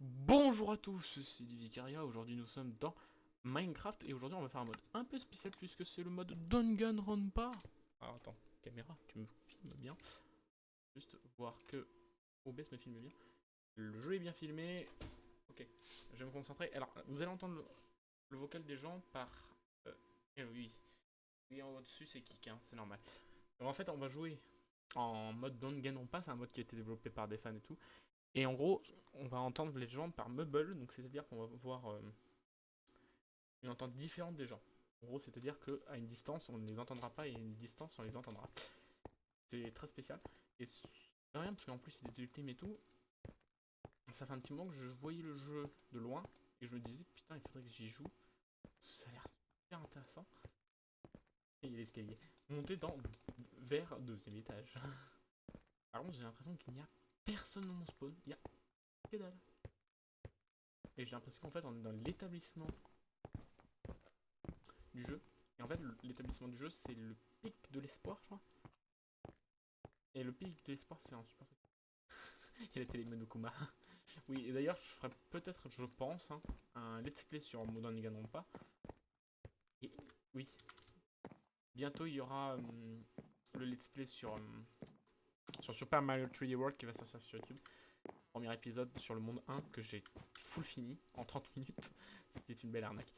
Bonjour à tous, c'est Vicaria. Aujourd'hui nous sommes dans Minecraft et aujourd'hui on va faire un mode un peu spécial puisque c'est le mode Danganronpa. Alors attends, caméra, tu me filmes bien. Juste voir que OBS me filme bien. Le jeu est bien filmé. Ok, je vais me concentrer. Alors vous allez entendre le vocal des gens par... eh oui, oui en haut dessus c'est kick, hein, c'est normal. Alors, en fait on va jouer en mode Danganronpa, c'est un mode qui a été développé par des fans et tout. Et en gros, on va entendre les gens par meuble, donc c'est-à-dire qu'on va voir une entente différente des gens. En gros, c'est-à-dire qu'à une distance, on ne les entendra pas et à une distance, on les entendra. C'est très spécial. Et c'est rien, parce qu'en plus, c'est des ultimes et tout. Ça fait un petit moment que je voyais le jeu de loin et je me disais, putain, il faudrait que j'y joue. Ça a l'air super intéressant. Et il y a l'escalier. Monter vers deuxième étage. Par contre, j'ai l'impression qu'il n'y a personne dans mon spawn. Il y a que dalle. Et j'ai l'impression qu'en fait, on est dans l'établissement du jeu. Et en fait, l'établissement du jeu, c'est le pic de l'espoir, je crois. Et le pic de l'espoir, c'est un super truc. Il y a la télé Monokuma. Oui, et d'ailleurs, je ferai peut-être, je pense, hein, un let's play sur Modern Danganronpa. Et oui, bientôt il y aura le let's play sur Super Mario 3D World qui va sortir sur YouTube. Premier épisode sur le monde 1 que j'ai full fini en 30 minutes. C'était une belle arnaque.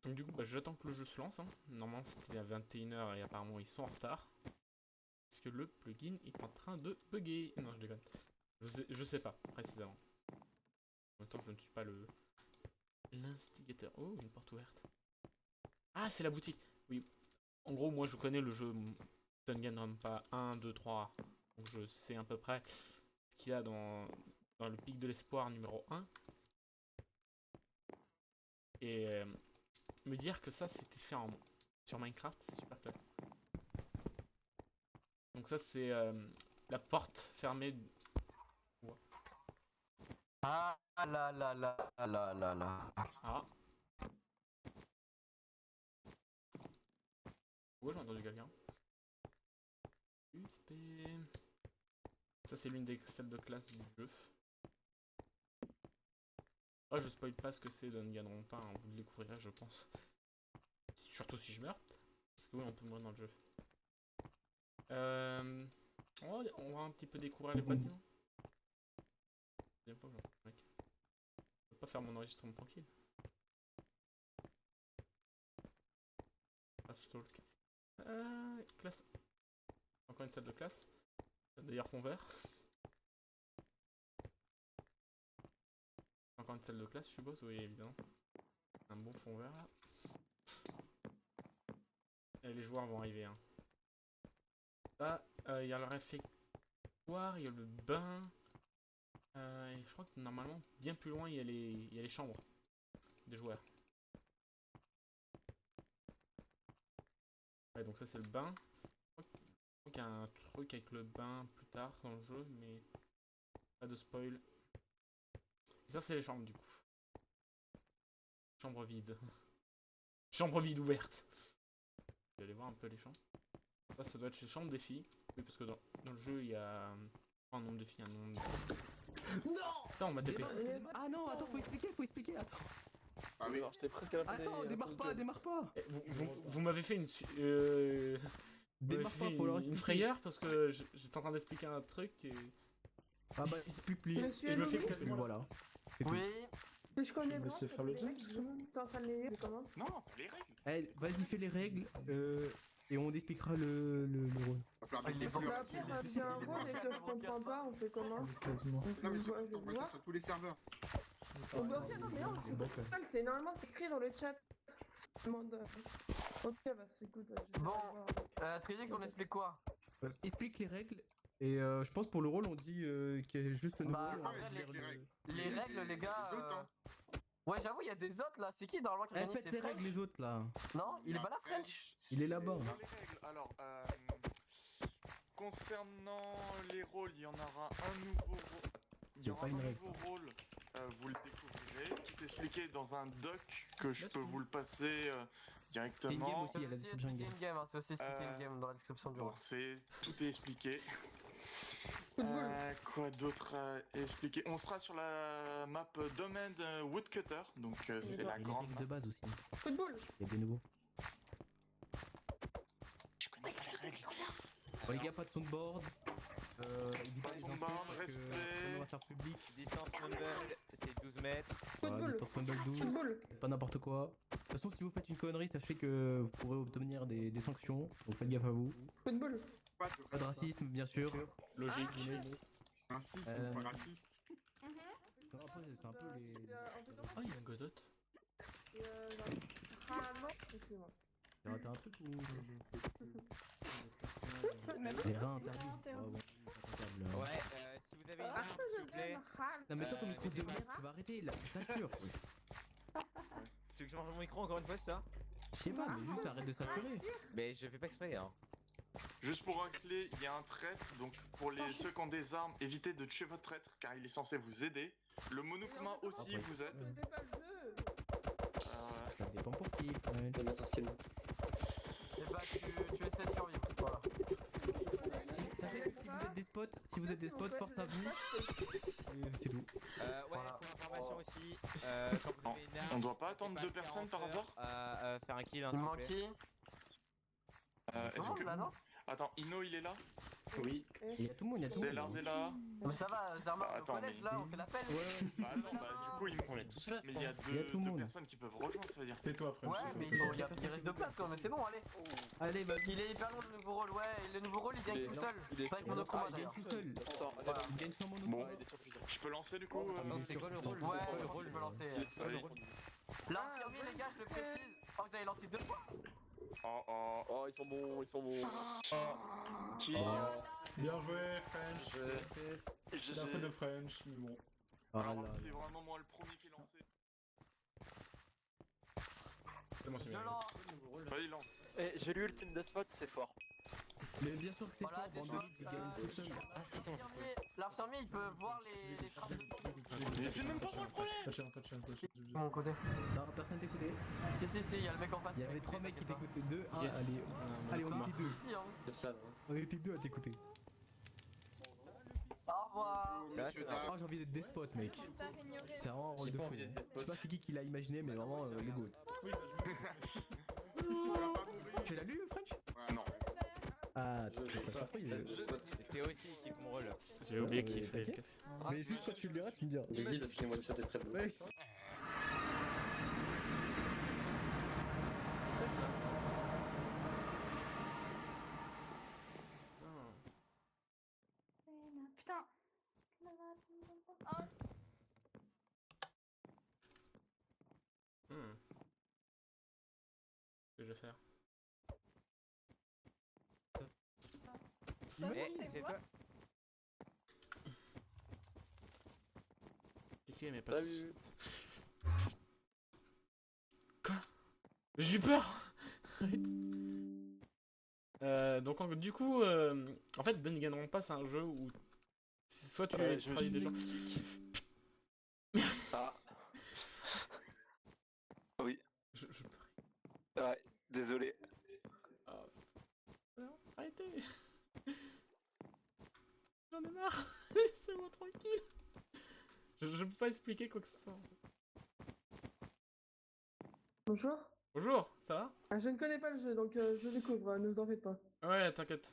Donc du coup, bah, j'attends que le jeu se lance. Hein. Normalement, c'était à 21h et apparemment, ils sont en retard. Parce que le plugin est en train de bugger. Non, je déconne. Je sais pas, précisément. En même temps, je ne suis pas l'instigateur. Oh, une porte ouverte. Ah, c'est la boutique. Oui. En gros, moi, je connais le jeu Danganronpa 1, 2, 3. Donc, je sais à peu près ce qu'il y a dans le pic de l'espoir numéro 1. Et me dire que ça, c'était fait sur Minecraft, c'est super classe. Donc ça, c'est la porte fermée. Ouais. Ah là là là là là là. Ah, ouais, j'ai entendu quelqu'un. USP. Ça, c'est l'une des salles de classe du jeu. Ah, je spoil pas ce que c'est Danganronpa, hein, vous le découvrirez, je pense. Surtout si je meurs. Parce que oui, on peut mourir dans le jeu. On va un petit peu découvrir les bâtiments. Deuxième fois que j'entends un mec. Je peux pas faire mon enregistrement tranquille. Talk. Classe. Encore une salle de classe. D'ailleurs, fond vert. Encore une salle de classe, je suppose, oui, évidemment. Un bon fond vert là. Et les joueurs vont arriver. Hein. Là, il y a le réfectoire, il y a le bain. Et je crois que normalement, bien plus loin, il y a les chambres des joueurs. Ouais, donc ça, c'est le bain. Je crois qu'il y a un truc avec le bain plus tard dans le jeu, mais pas de spoil. Et ça, c'est les chambres du coup. Chambre vide. Chambre vide ouverte. Vous allez voir un peu les chambres. Ça doit être les chambres des filles. Oui, parce que dans le jeu, il y a un nombre de filles, un nombre de... Non. Putain, on m'a TP. Ah non, attends, faut expliquer, attends. Ah oui, alors j'étais presque à la fin Attends, démarre pas. Eh, vous m'avez fait Démarre pas, faut leur une expliquer. frayeur parce que j'étais en train d'expliquer un truc et Ah bah, explique plus. Monsieur je me fais Lolo, quasiment... Voilà. C'est tout. Oui, que je connais Je me pas, sais c'est faire le les jump, règles, c'est ça t'es en train de les lire, comment? Non, les règles. Eh, vas-y, fais les règles et on expliquera le rôle. il est bon. Bah après, j'ai un rôle et que je comprends pas, on fait comment? Quasiment. Non, mais Je c'est vais on voit ça voir. sur tous les serveurs. Oh, bah, ok, non, mais non, c'est Bancal. pas c'est normalement c'est écrit dans le chat. Demande. Ok, bah c'est écoute, je vais Bon. voir avec- Tridix, on explique quoi? Explique les règles et je pense pour le rôle on dit qu'il y a juste le nom. Bah, on après, va les- lire les le- règles. Les règles, les gars. Les autres, hein. Ouais, j'avoue, il y a des autres là. C'est qui normalement qui Eh, organise faites ces les règles French? les autres là. Non, il est La pas là, French? Il est là-bas. Dans les règles, alors, concernant les rôles, il y en aura un nouveau rôle. Il y C'est aura pas un une règle. nouveau rôle, vous le découvrirez. Tout expliqué dans un doc que je peux vous le passer C'est une game directement. aussi, il y a la C'est description expliqué game. une game, hein, c'est aussi expliqué Euh, une game dans la description du Bon, rôle. tout est expliqué. Coup de boule. Quoi d'autre à expliquer? On sera sur la map Domain Woodcutter, donc c'est la Et les grande règles map. de base aussi. Football. Il y a des nouveaux. Je connais pas les règles. Bon, les gars, pas de soundboard. Évitez Pas de les soundboard, insultes, parce que respect. on va faire public. Distance mumble, c'est 12 mètres. Voilà, Football. distance fumble 12. Football. Pas n'importe quoi. De toute façon, si vous faites une connerie, sachez que vous pourrez obtenir des sanctions. Donc faites gaffe à vous. Football. Pas de racisme, bien sûr. Logique. Raciste Euh, ou pas raciste? Non, après, c'est un peu les. Oh, il y a un godot. Ah non, excusez-moi. J'ai raté un truc ou. C'est même Les reins interdits. interdit. Ah, bon, c'est pas grave, là. Ouais, si vous avez une arme, s'il vous plaît. Non, mais toi, ton micro de mettez-moi- merde, tu vas arrêter la ceinture. Tu veux que je change mon micro encore une fois, c'est ça? Je sais pas, mais juste arrête de saturer. Mais je fais pas exprès, hein. Juste pour rappeler, il y a un traître, donc pour ceux qui ont des armes, évitez de tuer votre traître car il est censé vous aider. Le monokuma aussi Après. vous aide. Je connais pas le jeu. Ça dépend pour qui, French. Et bah tu essaies de survivre. Voilà. Sachez que si vous êtes des spots, force à vous. Et c'est tout. Ouais, Voilà. pour information aussi, quand vous Non, avez une arme, on doit pas c'est attendre pas deux le faire personnes en par peur hasard à faire un kill, hein, Il s'il vous manque plaît. qui? Est-ce Tout le monde, que... là, non? Attends, Ino il est là? Oui. Il y a tout le monde, il y a tout le monde. Dès là. Mais ça va, Zerma, Bah, au attends, collège, mais- là, on fait l'appel. Bah attends, bah du coup On est tous là, Mais il y a Il y a tout le deux monde. personnes qui peuvent rejoindre, ça veut dire. Tais-toi, French. Ouais, mais il reste de place, quoi, mais c'est bon, allez. Allez, vas-y. Il est hyper long le nouveau rôle, ouais, et le nouveau rôle il gagne tout seul. C'est avec Monokuma Il gagne d'ailleurs. tout seul. Voilà. Il gagne sans Bon, monochrome. je peux lancer du coup Attends, c'est quoi le rôle? Ouais, C'est quoi le le rôle, rôle je peux lancer. Vas-y. L'infirmier, les gars, je le précise. Oh, vous avez lancé 2 fois? Oh oh. Oh, ils sont bons, ils sont bons. Qui Bien joué, French. J'ai- C'est un peu de French, mais bon. Alors c'est vraiment moi le premier qui est lancé. C'est moi, c'est bien. Violent. Vas-y lance. Et j'ai lu Ultime Despot, c'est fort. Mais bien sûr que c'est Voilà, fort, des bande fois, de qui gagne tout seul. L'infirmier, il peut voir les traces de Mais c'est même pas moi le problème. Ça tient. de mon côté. Non, personne t'écoutait. Si, il y a le mec en face. Il y avait 3 mecs qui t'écoutaient, 2, 1, Yes. allez, on Monokuma. était 2. Si, hein. C'est ça, On était 2 à t'écouter. Au revoir. Ça va, c'est Oh, j'ai envie d'être despote, mec. C'est vraiment un rôle de fou. Je sais pas c'est qui l'a imaginé, mais vraiment le goût. Tu l'as lu, French? Non. Ah, t'es pas surprise. C'est Théo aussi qui kiffe mon rôle. J'ai oublié Ouais, qu'il mais fallait le t'inquiète. casser. Mais juste quand tu le liras, tu me diras. J'ai dit parce qu'il est one-shot est très beau. Ouais, C'est ça, ça. Putain. Hmm. Qu'est-ce que je vais faire? C'est toi. Cliquez, mais pas de... Salut. Quoi? J'ai eu peur. Arrête. Donc du coup, en fait, Danganronpa c'est un jeu où soit tu trahis des gens. Ah. Oui, Je... ouais, désolé. Ah. Non, arrêtez. J'en ai marre. Laissez-moi tranquille. Je peux pas expliquer quoi que ce soit. Bonjour. Bonjour, ça va? Ah, je ne connais pas le jeu, donc je découvre, ne vous en faites pas. Ouais, t'inquiète.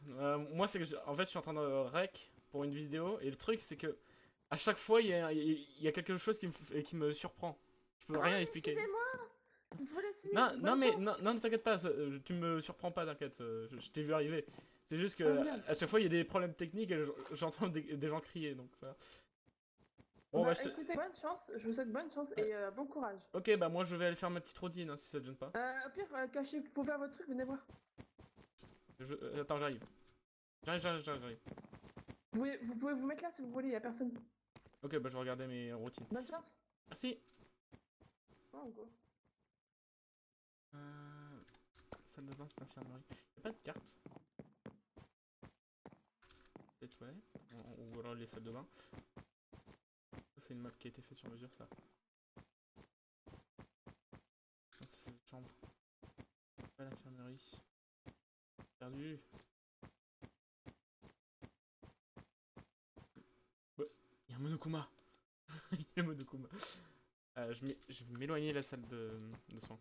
Moi, c'est que en fait, je suis en train de rec pour une vidéo et le truc, c'est que à chaque fois, il y a quelque chose qui me surprend. Je peux rien expliquer. Excusez-moi. Il faut laisser. Non, bonne non, mais chance. non, ne t'inquiète pas, tu me surprends pas, t'inquiète. Je t'ai vu arriver. C'est juste que Ah, merde. à chaque fois, il y a des problèmes techniques et j'entends des gens crier, donc ça. Bon, Bah, bah, je te... écoutez, bonne chance, je vous souhaite bonne chance et bon courage. Ok, bah moi, je vais aller faire ma petite routine, hein, si ça te gêne pas. Au pire, cachez-vous pour faire votre truc, venez voir. Attends, j'arrive. J'arrive. Vous pouvez vous mettre là si vous voulez, y a personne. Ok, bah je vais regarder mes routines. Bonne chance. Merci. Oh, go. Salle de bain, c'est infirmerie. Y'a pas de carte. Les toilettes, ou alors les salles de bain. C'est une map qui a été faite sur mesure, ça. Ah, ça c'est une chambre. Pas l'infirmerie. Perdu. un Monokuma. Il y a un Monokuma. Je vais m'éloigner de la salle de soins.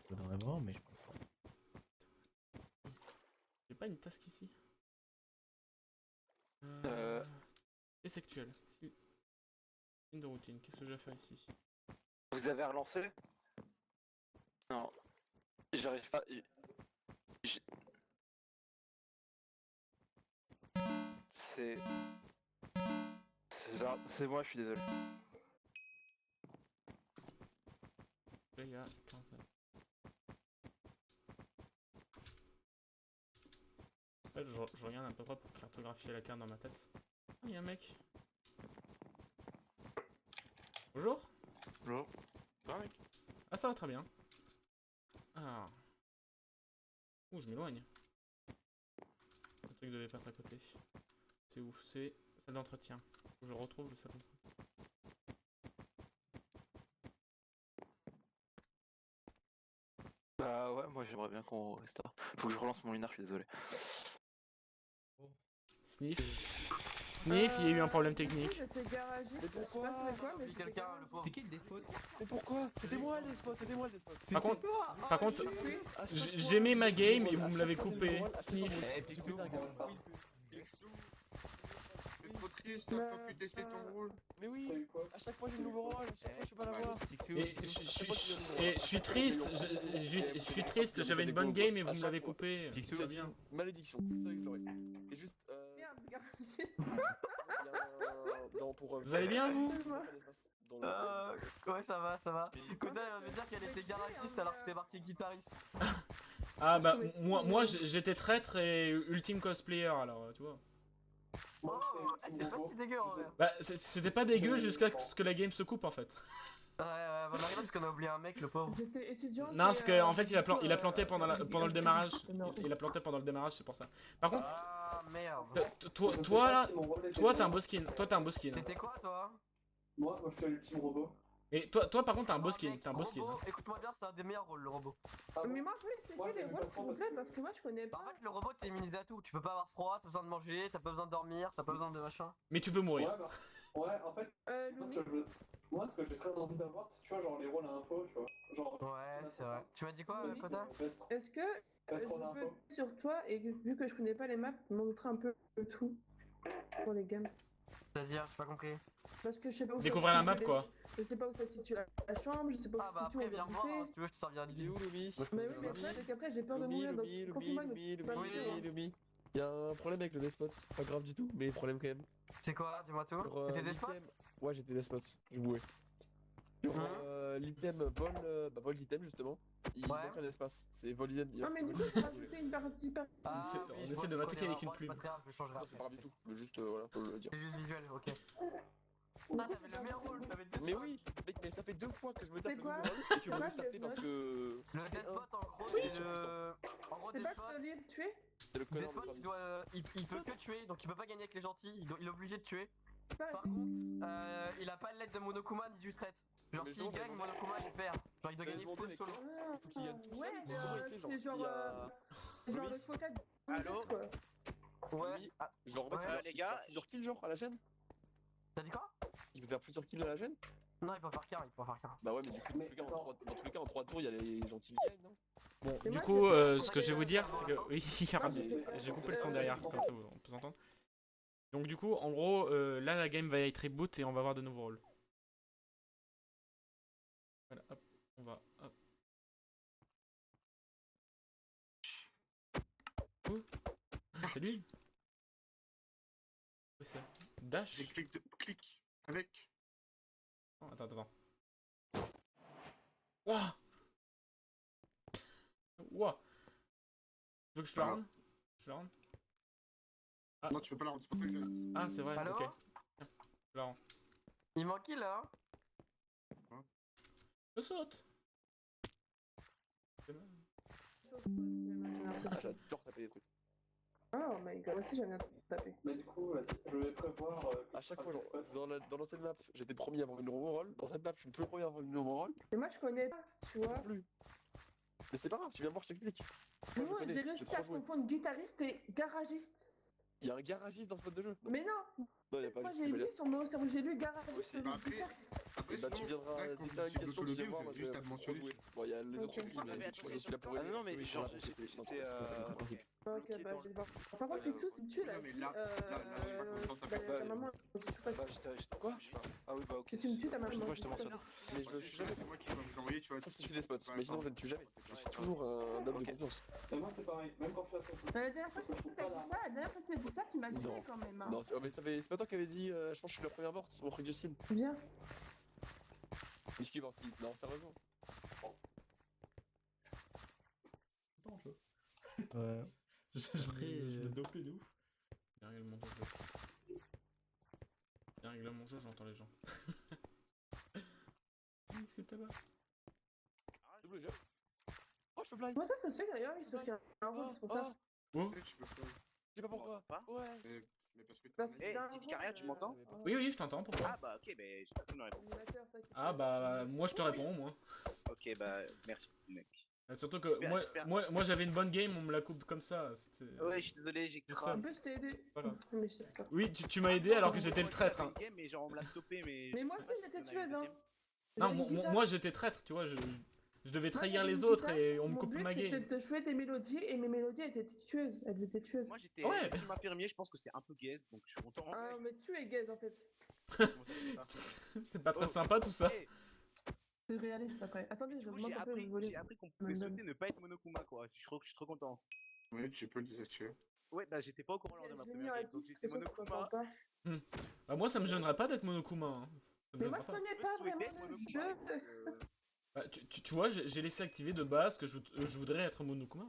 Faudrait vraiment, mais je pense pas. J'ai pas une task ici. Euh. Et sexuel. Ligne de routine. Qu'est-ce que je vais faire ici? Vous avez relancé? Non. J'arrive pas. J'ai- C'est. C'est moi, je suis désolé. Là, il y a 49. En fait, je regarde à peu près pour cartographier la carte dans ma tête. Ah, il y a un mec. Bonjour. Bonjour. Ça va, mec? Ah, ça va très bien. Ah. Ouh, je m'éloigne. Le truc devait pas être à côté. C'est où? C'est salle d'entretien. Faut que je retrouve le salle d'entretien. Bah ouais, moi j'aimerais bien qu'on reste là. Faut que je relance mon lunar, je suis désolé. Sniff. Sniff, il y a eu un problème technique. J'étais garagiste, je sais pas c'était quoi, mais j'étais Quelqu'un, le garagiste. pauvre. C'est qui le despote? Mais pourquoi? C'était moi le despote, c'était moi le despote. Par contre, toi. par contre, Oui. j'aimais ma game et vous me l'avez coupé. Sniff. Eh, Picsou. Picsou, c'est trop triste, t'as pas pu tester ton rôle. Mais oui, à chaque fois j'ai le nouveau rôle, à chaque fois je peux pas l'avoir. Picsou. Et je suis triste, je suis triste, j'avais une bonne game et vous me l'avez coupé. Picsou, C'est une malédiction, c'est ça que j'aurais. Et juste, Merde, garagiste. Vous allez bien, vous? Ouais, ça va, ça va. Koda elle veut dire qu'elle était garagiste alors que c'était marqué guitariste. Ah bah, moi j'étais traître et ultime cosplayer, alors tu vois. Oh, c'est pas si dégueu en vrai. Bah, c'était pas dégueu jusqu'à ce que la game se coupe en fait. Ouais, on arrive parce qu'on a oublié un mec, le pauvre. J'étais étudiante. Non, parce qu'en fait il a planté pendant le démarrage. Non. Il a planté pendant le démarrage, c'est pour ça. Par contre, Ah merde. toi là, toi t'as un beau skin. Toi t'as un beau skin. T'étais quoi toi? Moi je suis l'ultime robot. Et toi par contre t'as un beau skin. Mec, T'as un beau skin. robot, écoute-moi bien, c'est un des meilleurs rôles, le robot. Mais moi, je peux expliquer les rôles s'il vous plaît, parce que moi je connais En pas. fait, le robot t'es immunisé à tout. Tu peux pas avoir froid, t'as besoin de manger, t'as pas besoin de dormir, t'as pas besoin de machin. Mais tu peux mourir. Ouais, en fait, Lumi. moi ce que j'ai très envie d'avoir, c'est tu vois, genre les rôles à info, tu vois. Genre, Ouais, c'est vrai. Tu m'as dit quoi, Kota? Est-ce que Best je rôle à peux info. sur toi et vu que je connais pas les maps, me montrer un peu le tout pour les games? C'est-à-dire, j'ai pas compris. Parce que je sais pas où Découvrir ça la situe map, quoi. Je sais pas où ça situe la chambre, je sais pas où Ah bah ça situe après, où viens on me va voir, hein, bouffer. si tu veux, je te servirai de Il est où Lumi? Mais oui, mais après, c'est qu'après j'ai peur de mourir, donc confirme-moi que tu vas me dire, hein. Lumi. Y'a un problème avec le despot, pas grave du tout, mais problème quand même. C'est quoi? Dis-moi tout. Genre, T'étais des spots? l'item- Ouais, j'étais despot, je jouais. Genre, l'item vol d'item justement, il Ouais. manque un espace, c'est vol item. Ah, mais du coup, faut rajouter une partie par. Ah, essaie- oui, on je essaie vois, de je m'attaquer connais, avec une c'est pas plume. très grave, je changerai Non, c'est après. pas grave du tout, mais juste voilà, faut le dire. C'est juste visuel, ok. Ah, t'avais le meilleur rôle, t'avais le Mais despot. oui, mec, mais ça fait 2 fois que je me tape C'est le quoi? nouveau rôle et que C'est vous quoi, me startez Death parce Note que. Le despot, en gros, c'est le. En gros, C'est pas despot. que le livre tuer? C'est le connard Despot, de il service. doit. Il peut que tuer, donc il peut pas gagner avec les gentils, il est obligé de tuer. Pas Par contre, il a pas l'aide de Monokuma ni du traite. Genre, Mais s'il non, gagne, mais- Monokuma il perd. Genre, il doit Mais gagner non, full mais solo. Ah, faut qu'il gagne tout seul, ouais, mais comment il fait, genre, c'est s'il genre, y a- genre Lumi. le focal de Allô Bundes, quoi. Ouais. Lumi, genre en fait, Ouais. il peut Les faire plusieurs kills genre à la chaîne. T'as dit quoi? Il peut faire plusieurs kills à la chaîne. Non, il peut faire qu'un, il peut faire qu'un. Bah ouais, mais du coup, dans tous les cas, en 3 tours, il y a les gentils qui gagnent, non? Bon, Et du moi, coup, j'ai- ce que je vais vous dire, c'est que. Oui, Moi, j'ai- j'ai coupé le son derrière, comme ça on peut s'entendre. Donc, du coup, en gros, là la game va être reboot et on va avoir de nouveaux rôles. Voilà, hop, on va. Hop. Oh, c'est lui? Quoi c'est? Dash? J'ai clic avec. Oh, attends. Wouah! Wouah! Tu veux que je te la rende? Je te la rende? Ah. Non, tu peux pas la rendre, c'est pour ça que j'ai. Ah, c'est vrai, Allô? ok. Je te la rends. Il manque qui là? Je saute! Ah, j'adore taper des trucs. Oh my god, aussi j'aime bien taper. Mais du coup, vas-y, je vais prévoir. À chaque fois, genre, dans l'ancienne map, j'étais premier à avoir une nouveau rôle. Dans cette map, je suis le premier à avoir une nouveau rôle. Mais moi je connais pas, tu vois. Plus. Mais c'est pas grave, tu viens voir, je t'explique. Moi, je Moi, connais, j'ai réussi trop à joué. confondre guitariste et garagiste. Il y a un garagiste dans ce mode de jeu. Non, Mais non, non, il y a pas moi juste j'ai c'est lu sur mon cerveau, j'ai lu garagiste. Aussi, bah après- guitariste. Après, Et bah, tu sinon, viendras là, dès quand que t'as vous une dites question, tu viens l'autolobé, voir, vous moi avez juste je à vais mentionner. jouer. Bon, il y a les Ok. autres aussi, Ah, mais mais je attends, suis là pour Ah non, mais oui, genre, voilà, c'est j'étais le principe. Ok, bloqué bah dans je vais voir. Par contre, Pixou, si tu la Non, mais là, je sais pas combien de temps ça fait. ta maman, je suis pas Bah, Quoi Ah oui, bah ok. Si tu me tues, ta maman. Une fois, je te mentionne. Mais Moi, je c'est suis jamais. moi qui vais vous envoyer, tu vois. Ça, si je suis des spots. Mais sinon, je ne tue jamais. Je suis toujours un homme de confiance. Et moi, c'est pareil, même quand je suis assassin. La dernière fois que tu as dit ça, tu m'as tué Non. quand même. Hein. Non, c'est pas toi qui avais dit, je pense que je suis la première morte au truc de Sim. Viens. Mais qui est morte si non, sérieusement. Attends, je... Ouais. je vais Après, doper de ouf. Il y a un règlement de jeu. Il y a un règlement de jeu, j'entends les gens. Qu'est-ce que t'as là? Double jeu. Oh, je peux fly. Moi, ça se fait d'ailleurs, c'est parce qu'il y a un rôle, c'est pour ça. Je peux pas. Je sais pas pourquoi. Ouais. Mais parce que Parce t'as qu'il y a un Titi rôle, Caria, tu m'entends Oui, oui, je t'entends, pourquoi? Ah bah ok, mais j'ai personne ne répond. Animateur, ça, qui Ah fait- bah, moi je te réponds, moi. Ok, bah merci, mec. Surtout que J'espère. moi j'avais une bonne game, on me la coupe comme ça. Ouais, je suis désolé, j'ai C'est En cramé. plus, je t'ai aidé. Pas grave. Mais je t'ai fait Oui, tu m'as aidé alors que j'étais le traître. Hein. Mais genre on me l'a stoppé, mais. Mais moi aussi, j'étais tueuse, hein. Non, J'avais une guitare. moi j'étais traître, tu vois, je devais Moi, trahir j'avais les une autres guitare, et on me mon coupe but, ma game. c'était de jouer des mélodies et mes mélodies étaient tueuses. Elles étaient tueuses. Moi j'étais Ouais. team infirmier, je pense que c'est un peu gaze, donc je suis content. Ah, mais tu es gaze en fait. Comment ça fait ça C'est pas très Oh. sympa tout ça. Eh, C'est réaliste après. Attendez, je du coup, monte un peu le volume. j'ai appris qu'on pouvait Madame. sauter, ne pas être Monokuma quoi. Je suis trop content. Oui, tu peux le désactiver. Ouais, bah j'étais pas au courant lors de ma Je l'ai mis première en game, donc artiste, j'étais que ça, je comprends Monokuma. pas. Bah, moi ça me gênerait pas d'être Monokuma. Hein. Ça me Mais moi, gênerait je pas. connais Je peux pas souhaiter vraiment être le Monokuma, jeu. écoute, Bah, tu vois, j'ai laissé activer de base que je voudrais être Monokuma.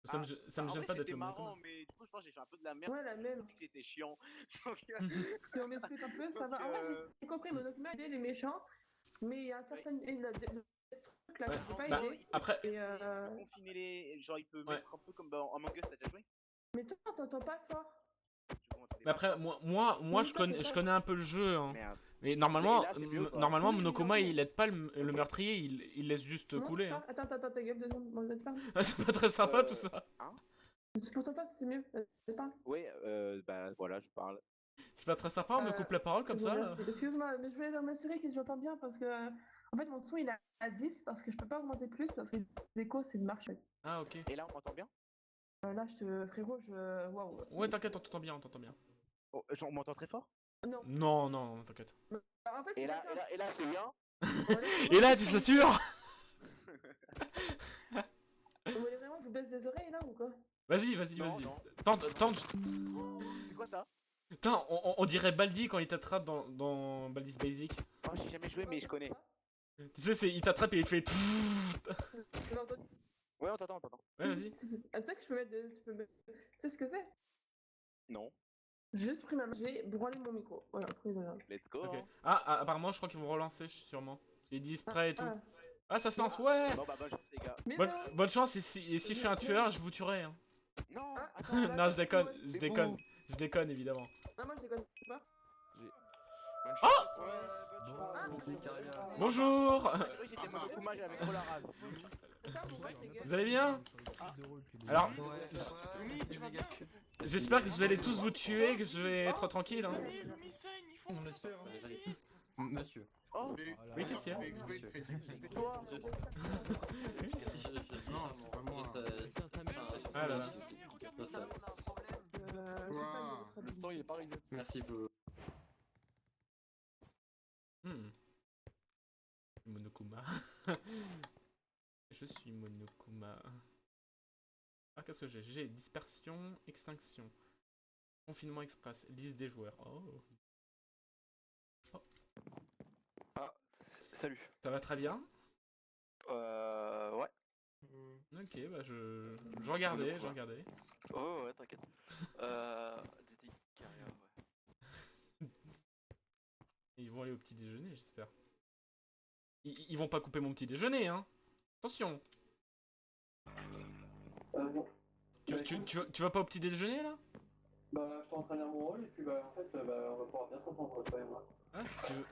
Ça me Ah, gêne en vrai, pas d'être c'était le marrant, Monokuma. mais du coup je pense que j'ai fait un peu de la merde. Ouais, la même. Que j'étais chiant. Donc, Si on m'explique un peu, ça va. En vrai, j'ai compris, Monokuma aider les méchants, mais il y a un certain. Il a des trucs là Ouais. que je peux pas Bah, aider. après- Et confiner les. Genre, il peut Ouais. mettre un peu comme dans Among Us, t'as déjà joué? Mais toi, on t'entend pas fort. Mais après, moi je connais un peu le jeu. Hein. Merde. Mais normalement, Et là, c'est mieux ou pas normalement Oui, Monokuma oui, oui. il aide pas le meurtrier, il laisse juste Non, couler. c'est Hein. pas- Attends, ta gueule, 2 secondes. Bon, vas-y, parle. Ah, c'est pas très sympa tout ça. C'est pour toi, c'est mieux. Vas-y, parle. Ouais, bah voilà, je parle. C'est pas très sympa, on me coupe la parole comme Bon, ça. merci. Excuse-moi, mais je voulais m'assurer que j'entends bien parce que. En fait, mon son il est à 10 parce que je peux pas augmenter plus parce que les échos c'est une marche. Ah ok. Et là, on m'entend bien? Là, frérot, je. Waouh. Ouais, t'inquiète, on t'entend bien, on t'entend bien. Oh, on m'entend très fort? Non. Non, t'inquiète. En fait, Et c'est là, pas et là, c'est bien? Et là, tu t'assures? Vous voulez vraiment que je vous baisse les oreilles là ou quoi? Vas-y. Non, non. Tente. C'est quoi ça? Putain, on dirait Baldi quand il t'attrape dans Baldi's Basic. Oh, j'ai jamais joué, mais je connais. Tu sais, il t'attrape et il fait. J'ai entendu. Ouais, on t'entend. Ouais, vas-y. Tu sais que je peux mettre. Tu sais ce que c'est? Non. J'ai juste pris ma main, j'ai branlé mon micro. Voilà, pris de rien. Let's go. Ok. Hein. Ah, apparemment, je crois qu'ils vont relancer, sûrement. Ils disent prêt et tout. Ah. Ah, ça se lance, ouais! Bon, bah, bonne chance, les gars. Mais Bonne, ça- bonne chance, et si je suis un tueur, je vous tuerai. Hein. Non, Ah, attends. là, Non, je déconne, c'est je bon. déconne. Je déconne, évidemment. Non, moi je déconne pas. Bonne chance à tous. Ah, Bon, carrément. Bonjour! J'ai cru que j'étais Monokuma, j'avais trop la rage. putain, pour moi, c'est gay. Vous allez bien? Alors, Lumi, tu vas bien? j'espère que vous allez tous vous tuer, que je vais être tranquille. Hein. Lumi saigne, il faut. On l'espère. Monsieur. Oh, Oui, qu'est-ce qu'il y a? c'est toi. Non, c'est pas moi. Ah là là. J'ai fait un Le temps il est pas reset. Merci, vous. Monokuma. Je suis Monokuma. Ah, qu'est-ce que j'ai? J'ai dispersion, extinction. Confinement express, liste des joueurs. Oh. Salut. Ça va très bien? Ouais. Ok, bah je regardais. Oh, ouais, t'inquiète. Didi Caria, ouais. Et ils vont aller au petit déjeuner, j'espère. Ils vont pas couper mon petit déjeuner, hein. Attention. Non. Tu vas pas au petit déjeuner, là? Bah, je suis en train de lire mon rôle et puis bah, en fait, on va pouvoir bien s'entendre, toi et moi. Ah,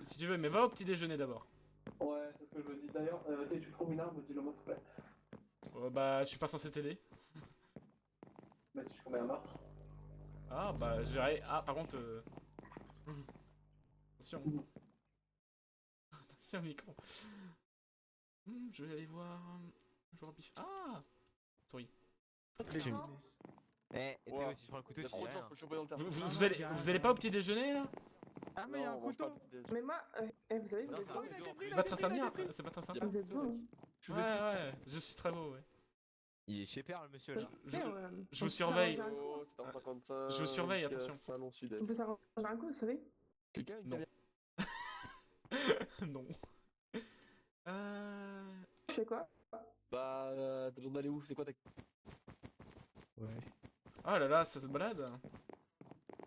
si tu veux, mais va au petit déjeuner d'abord. Ouais, c'est ce que je me dis. D'ailleurs, si tu trouves une arme, dis-le moi s'il te plaît. Bah, je suis pas censé t'aider. Bah, si je commets un meurtre. Ah, bah, j'irai. Ah, par contre. Attention. Attention, micro. Je vais aller voir. Joueur bif. Ah souris. Eh, et Théo, Ouah. si je prends le couteau, Il y a tu trop dis de chance rien. pour le choper dans le perso. Vous allez pas au petit déjeuner là? Ah, mais il y a un Non, on mange pas couteau. le petit déj. Mais moi, vous savez, Non, vous ça êtes beau. va, c'est dur. C'est pas très sympa. C'est pas très sympa. Vous êtes beau. Hein. Ouais, ouais, je suis très beau, ouais. Il est chez Père, le monsieur là. Je vous surveille. Oh, c'est en 55. Je vous surveille, attention. Salon Sud-Est. On peut s'arranger un coup, vous savez. Quelqu'un Non. qui Non. Je fais quoi? Bah, t'as besoin d'aller où? C'est quoi ta. Ouais. Oh là là, ça se balade.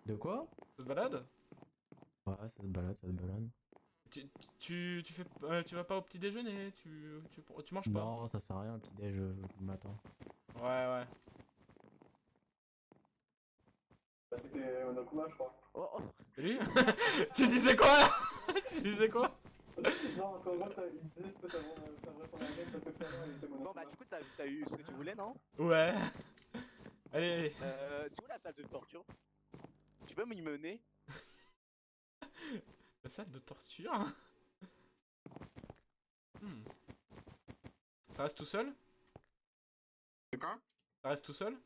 De quoi? Ça se balade? Ouais, ça se balade, ça se balade. Tu vas pas au petit déjeuner? Tu manges pas? Non, ça sert à rien, le petit déj le matin. Ouais, ouais. Bah, c'était Onokuma, je crois. Oh, Salut. Tu disais quoi là? Tu disais quoi? Non, parce qu'en gros, il disait c'était sa vraie première game parce que tout à l'heure, il était Monokuma. Bon bah du coup t'as eu ce que tu voulais non? Ouais. Allez. C'est où la salle de torture? Tu peux m'y mener? La salle de torture. Ça reste tout seul? C'est quoi? Ça reste tout seul?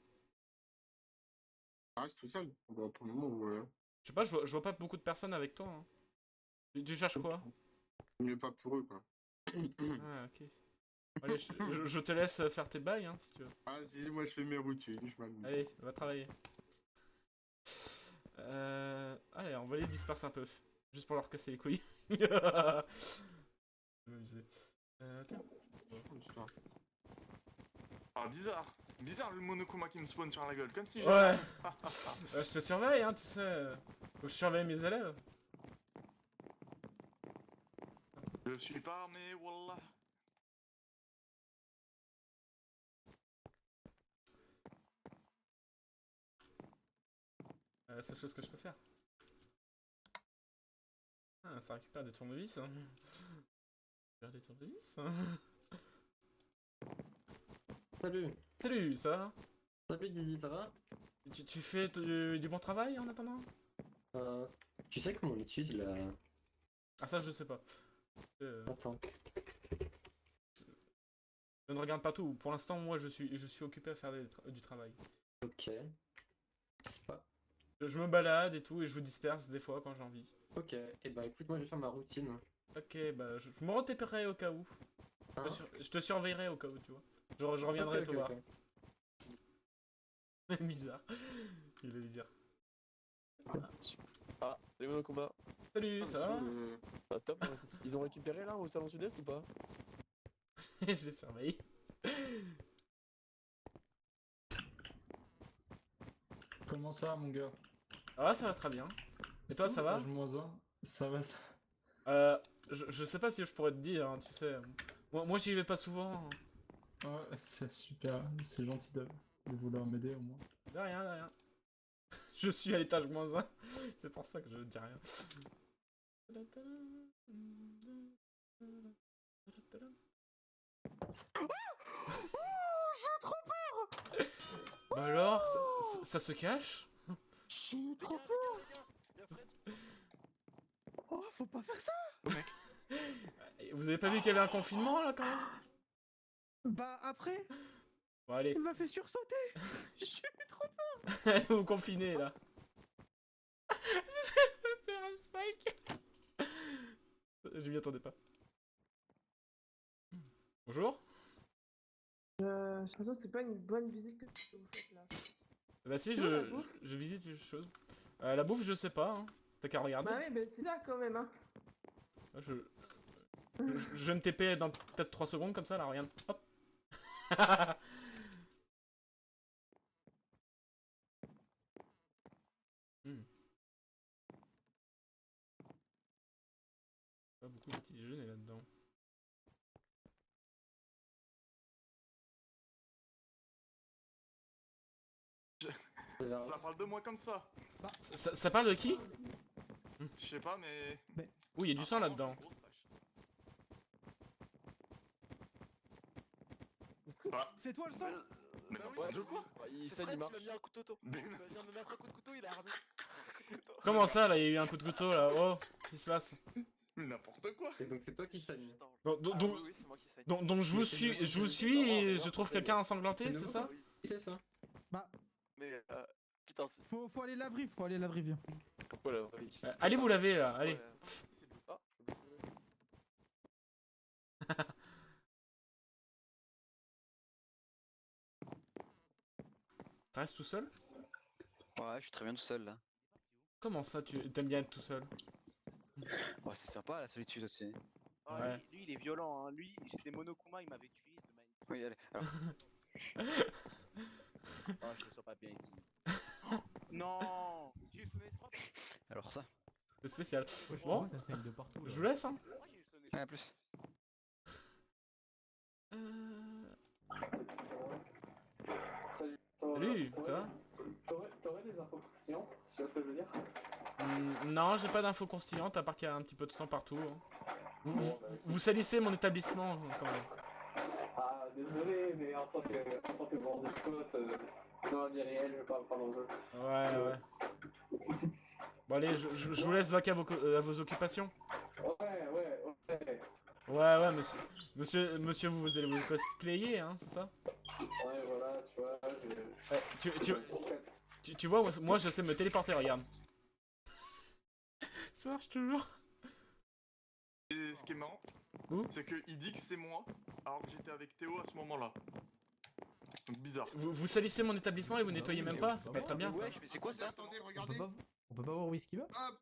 Ça reste tout seul. Bah, pour le moment, ouais. Je sais pas, je vois pas beaucoup de personnes avec toi. Hein. Tu cherches quoi? Mieux pas pour eux, quoi. Ah, ok. Allez, je te laisse faire tes bails, hein, si tu veux. Vas-y, moi je fais mes routines, je m'amuse. Allez, va travailler. Allez, on va les disperser un peu. Juste pour leur casser les couilles. Je vais m'amuser. Tiens. Ah, bizarre. Bizarre le Monokuma qui me spawn sur la gueule, comme si Ouais. Je te surveille, hein, tu sais. Faut que je surveille mes élèves. Je suis pas armé, wallah. La seule chose que je peux faire. Ah, ça récupère des tournevis. Hein. Récupère des tournevis. Hein. Salut. Salut, ça va? Salut Didi, ça va? Tu fais du bon travail en attendant? Tu sais que mon étude, il a... Ah, ça, je sais pas. Attends. Je ne regarde pas tout. Pour l'instant, moi, je suis occupé à faire du travail. Ok. C'est pas... Je me balade et tout, et je vous disperse des fois quand j'ai envie. Ok, et bah écoute, moi je vais faire ma routine. Ok, bah, je me retéperai au cas où. Hein? Je te surveillerai au cas où, tu vois. Je reviendrai te voir. Bizarre. Il allait dire. Ah, salut Monokuma. Salut, ça va? Bah, top. Hein. Ils ont récupéré là au salon Sud-Est ou pas? Je les surveille. Comment ça, mon gars? Ah, ça va très bien. Et toi, ça va? -1. Ça va, ça. Je sais pas si je pourrais te dire, hein, tu sais. Moi j'y vais pas souvent. Hein. Ouais, c'est super. C'est gentil de vouloir m'aider au moins. De rien, de rien. Je suis à l'étage -1. C'est pour ça que je dis rien. J'ai trop peur. Bah alors, ça se cache? J'ai trop peur. Oh, faut pas faire ça. Vous avez pas vu qu'il y avait un confinement là quand même? Bah après, Bon allez, il m'a fait sursauter. J'ai eu trop peur. allez vous confiner là. Je vais faire un spike. Je m'y attendais pas. Bonjour. J'ai l'impression que c'est pas une bonne visite que vous faites là. Bah si, Non, la bouffe. je visite les choses. La bouffe, je sais pas. Hein. T'as qu'à regarder. Bah oui, mais c'est là quand même, hein. Je ne TP dans peut-être 3 secondes comme ça, là, regarde. Hop. Pas beaucoup de petits déjeuners là-dedans. Ça parle de moi comme ça. Ça parle de qui? Je sais pas, mais... Oui, il y a du sang là-dedans. Bah, C'est toi le sang? mais n'importe quoi. Il C'est s'anime. Fred, il m'a mis un coup de couteau. Mais Il vient de me mettre un coup de couteau, il a armé. Comment ça là, il y a eu un coup de couteau là? Oh, qu'est-ce qui se passe? n'importe quoi. Et donc c'est toi qui salis. Donc, Oui, c'est moi qui saigne. donc je vous suis et je trouve quelqu'un ensanglanté, c'est ça? C'est ça. Mais putain, c'est. Faut aller laver, viens. Pourquoi là? Allez vous laver là, allez. Ouais. Ah, Ça reste tout seul? Ouais, je suis très bien tout seul là. Comment ça, tu t'aimes bien être tout seul? Ouais, c'est sympa la solitude aussi. Ah, Ouais. lui, il est violent, hein. Lui, c'était Monokuma, il m'avait tué de manière. Oui, allez. Alors, Oh, je me sens pas bien ici. Non, j'ai eu son espoir. alors ça. C'est spécial. Moi, je Bon, trouve que ça saigne de partout. je vous laisse hein. Moi, j'ai eu son Ouais, espoir. à plus. Salut. Salut, ça va? T'aurais des infos science, si tu vois ce que je veux dire? Non, j'ai pas d'infos croustillantes à part qu'il y a un petit peu de sang partout. Hein. Vous salissez mon établissement quand même. Ah, désolé, mais en tant que grand despote, dans la vie réelle, je parle pas dans le jeu. Ouais. Bon allez, je vous laisse vaquer à vos occupations. Ouais. Ouais, monsieur, vous allez vous cosplayer, hein, c'est ça? Ouais, voilà, tu vois, Tu vois, moi je sais me téléporter, regarde. Ça marche toujours. Et ce qui est marrant, c'est qu'il dit que c'est moi, alors que j'étais avec Théo à ce moment-là. Donc bizarre. Vous salissez mon établissement et vous nettoyez même pas? C'est pas très bien ça. Ouais, mais c'est quoi ça? Attendez, On regardez. peut pas voir où est-ce qu'il va? Hop.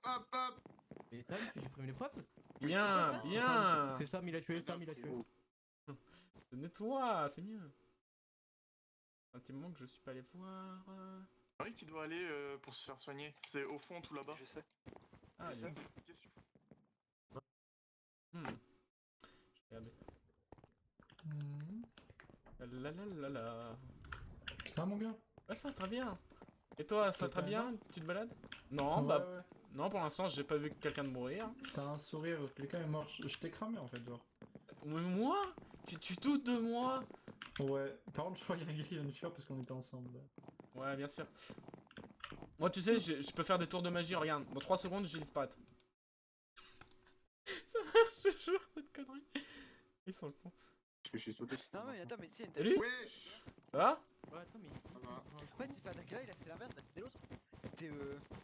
Mais Sam, tu supprimes les preuves? Bien. C'est Sam, il a tué, Sam, il a tué. Nettoie, c'est mieux. Un petit moment que je suis pas allé voir. Oui, qui doit aller pour se faire soigner. C'est au fond, tout là-bas. Je sais. Ah, il y a- Qu'est-ce que tu fous? Je vais regarder. La la la la. Ça va, mon gars? Ouais, ça va très bien. Et toi, ça va très bien? Tu te balades? Non, Ouais, bah. ouais. Non, pour l'instant, j'ai pas vu quelqu'un de mourir. T'as un sourire, quelqu'un est mort. Je t'ai cramé en fait, genre. Mais moi? Tu doutes de moi? Ouais, par contre, je crois qu'il y a un gars qui vient de fuir parce qu'on était ensemble. Ouais, bien sûr. Moi, tu sais, je peux faire des tours de magie, regarde. Bon, 3 secondes, je vais disparaître. Ça marche toujours, cette connerie. Ils sont cons. Parce que j'ai sauté. Non, mais attends, mais tu sais, Salut? Wesh. Ça va? Ouais, attends, mais. En fait, il s'est fait attaquer là, il a fait l'inverse, là c'était l'autre. C'était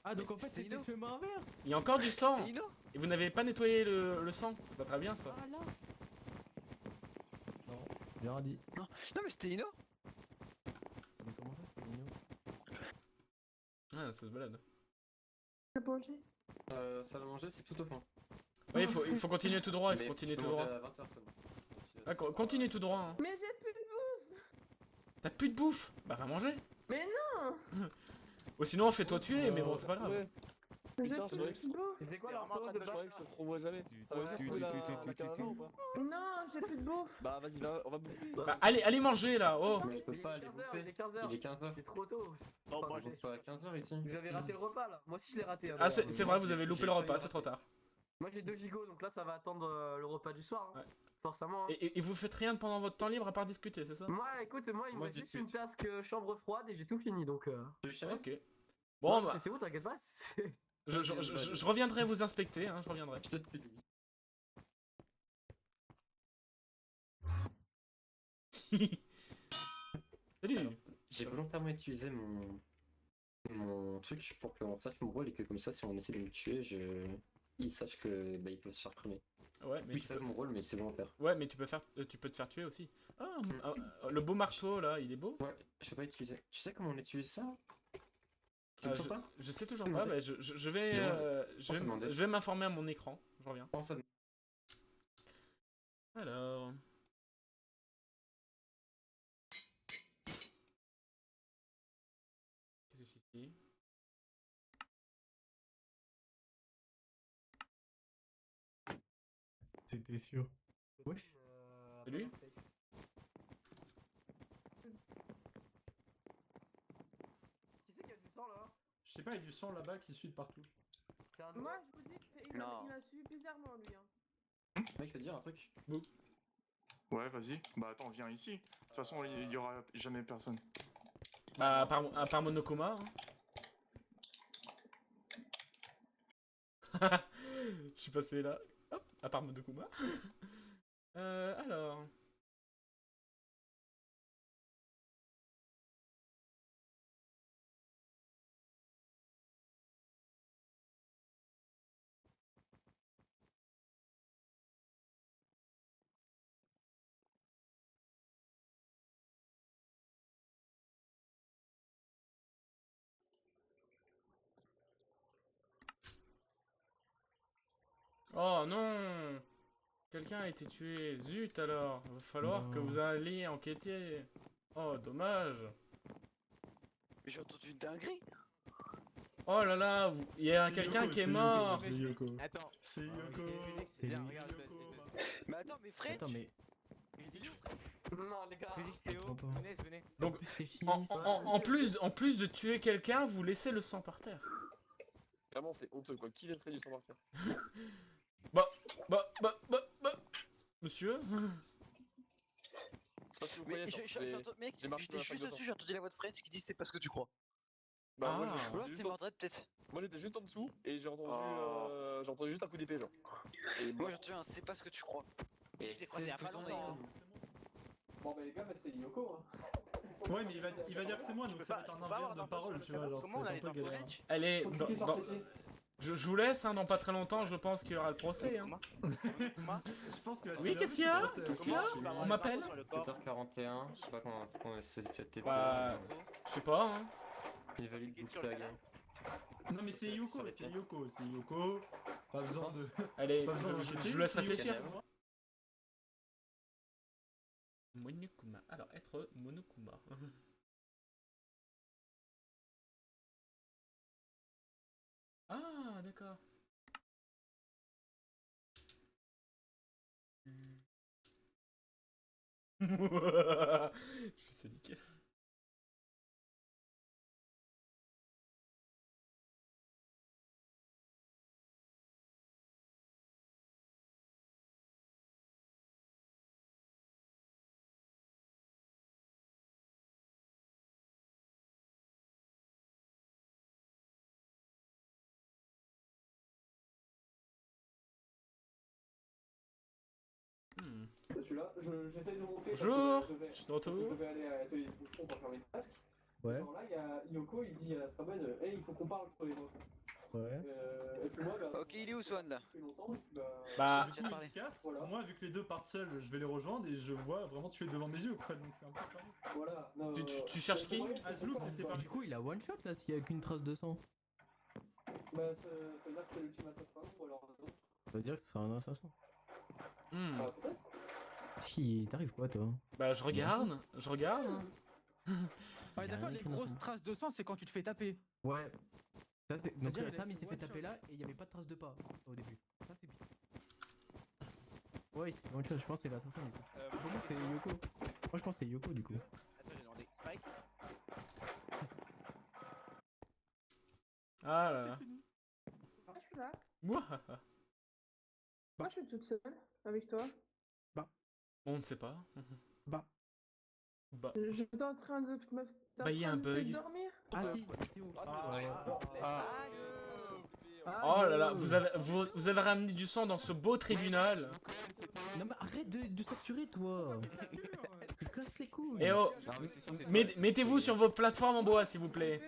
Ah, donc en fait, C'était c'était le Ino. chemin inverse! Il y a encore du sang. C'était Ino. Et vous n'avez pas nettoyé le sang. C'est pas très bien, ça. Ah là! Non, j'ai rien dit. Non, mais c'était Ino. Mais comment ça, c'est mignon? Ah, ça se balade. T'as pas mangé? Ça va manger, c'est tout au fond. Ouais, il faut continuer tout droit, il faut continuer tout droit. 20h seulement. Ah, continue tout droit, hein. Mais j'ai plus de bouffe! T'as plus de bouffe? Bah, va manger. Mais non! Ou sinon, fais-toi tuer, mais bon, c'est pas grave. Ouais. Mais j'ai Putain, c'est vrai plus de bouffe! Et c'est quoi Il est leur vraiment en plan train de de Je croyais base que je te retrouverai jamais. Ça veut dire que la caravane ou pas? Non, j'ai plus de bouffe! Bah vas-y, on va bouffer. Bah, allez manger là, oh. Mais il peut Il est pas aller 15h, bouffer. il est 15h. Il est 15h. C'est trop tôt. Oh, Pas moi, manger. On peut à 15h ici. Vous avez raté le repas là. Moi aussi je l'ai raté. hein, Ah, d'ailleurs. c'est vrai, vous avez loupé le repas, c'est trop tard. Moi j'ai 2 gigots donc là ça va attendre le repas du soir. Hein. Ouais. Forcément. Hein. Et vous faites rien pendant votre temps libre à part discuter, c'est ça? Moi écoute, moi il me Moi, reste juste discute. une task chambre froide et j'ai tout fini donc. Ok. Bon, bah, C'est où t'inquiète pas. je reviendrai vous inspecter, hein, je reviendrai. Je te speed, oui. Salut. J'ai volontairement utilisé mon truc pour qu'on sache mon rôle et que comme ça, si on essaie de me tuer, ils sachent que ils peuvent se faire cramer. Ouais, mais Oui, tu c'est peux... mon rôle, mais c'est volontaire. Ouais, mais tu peux te faire tuer aussi. Ah, le beau marteau là, il est beau. Ouais, je sais pas utiliser. Tu sais comment on utilise ça? Ah, toujours pas je sais toujours pas, mais je vais, demander. je vais m'informer à mon écran. Je reviens. Pense à Alors. Qu'est-ce que c'est ici? C'était sûr. Wesh. Salut. Qui c'est qui a du sang là? Je sais pas, il y a du sang là-bas qui suit de partout. C'est un Moi, je vous dis qu'il Non. m'a suivi bizarrement, lui. Hein. Mec, je vais te dire un truc. Ouais, vas-y. Bah attends, viens ici. De toute façon, il y aura jamais personne. Bah, à part Monokuma. Hein. Je suis passé là. Hop, à part Monokuma. Alors. Oh non! Quelqu'un a été tué. Zut alors. Va falloir que vous alliez enquêter. Oh, dommage. Mais j'ai entendu une dinguerie. Oh là là, il y a quelqu'un qui est mort. C'est Yoko. Attends. C'est Yoko. C'est lui. Regarde, mais attends, mais Fred. Attends, mais. Non, les gars. Physics Théo, venez. Donc, C'est fini. en plus de tuer quelqu'un, vous laissez le sang par terre. Vraiment, c'est honteux quoi. Qui laisserait du sang par terre? Bah. Monsieur? C'est pas ce que vous Mais croyez, mec, j'ai marché j'étais dans la juste fac dessus, j'ai entendu la voix de Fred qui dit c'est pas ce que tu crois. Bah, moi, Ah. j'étais Ou alors juste c'était en- Mordred peut-être. moi, j'étais juste en dessous et j'ai entendu, Oh. j'ai entendu juste un coup d'épée, genre. Et Moi j'ai entendu un c'est pas ce que tu crois. Et Je l'ai croisé il y a pas longtemps. Bon, bah les gars, c'est Yoko. Ouais, mais il va dire que c'est moi, donc ça va être un inverse de parole, tu vois. Genre, Comment on a c'est les un peu infos galère. Edge Allez, Faut cliquer sur CT. je vous laisse, hein, dans pas très longtemps, je pense qu'il y aura le procès. Hein. Je pense que Oui, qu'est-ce qu'il y a? Qu'est-ce qu'il y a? On m'appelle? 7h41, je sais pas comment on s'est fait Bah, je sais pas. Hein. Il valide Cliquez book sur le tag. canal. Non, mais c'est Yoko, c'est Yoko. Pas besoin de. Allez, Pas besoin je d'enquêter, vous laisse c'est réfléchir. Yoko. Monokuma. Alors, être Monokuma. Ah, d'accord. Je suis sadique. Hmm. Celui-là, j'essaye de monter. Bonjour, parce que je suis de retour. Je devais aller à l'atelier de boucheron pour faire mes tasks. Ouais. Genre là, il y a Yoko, il dit à Straben, hey, il faut qu'on parle tous les mots. Ouais. Et puis moi, bah. Ok, il est où Swan là? Depuis longtemps, et puis bah. Bah, Du coup, il se casse. Moi, vu que les deux partent seuls, je vais les rejoindre et je vois vraiment tuer devant mes yeux, quoi. Donc c'est un peu pareil. Voilà. Non, tu cherches qui? Azloop, c'est séparé. Du coup, il a one shot là s'il y a qu'une trace de sang. Bah, ça veut dire que c'est l'ultime assassin, ou alors non. Ça veut dire que ce sera un assassin. Hmm. Ah, peut-être. Si, t'arrives quoi toi? Bah, je regarde. Ouais, d'accord, les grosses traces de sang, c'est quand tu te fais taper. Ouais. Ça, c'est... Donc C'est-à-dire, Sam il a il s'est fait fait one taper shot. là et il y avait pas de trace de pas au début. Ça c'est bien. Ouais, il s'est fait one shot, je pense que c'est l'assassin du coup. Pour moi c'est Yoko. Moi je pense que c'est Yoko du coup. Attends, j'ai demandé Spike. Ah là là. Ah, je suis là. Mouahaha. Moi, je suis toute seule avec toi. On ne sait pas. Bah. Bah. J'étais en train de me. Bah, il y a un bug. dormir. Ah si, Théo. Oh là là, vous avez ramené du sang dans ce beau tribunal. Non mais arrête de saturer toi. Tu casses les couilles. Eh oh, mettez-vous sur vos plateformes en bois s'il vous plaît.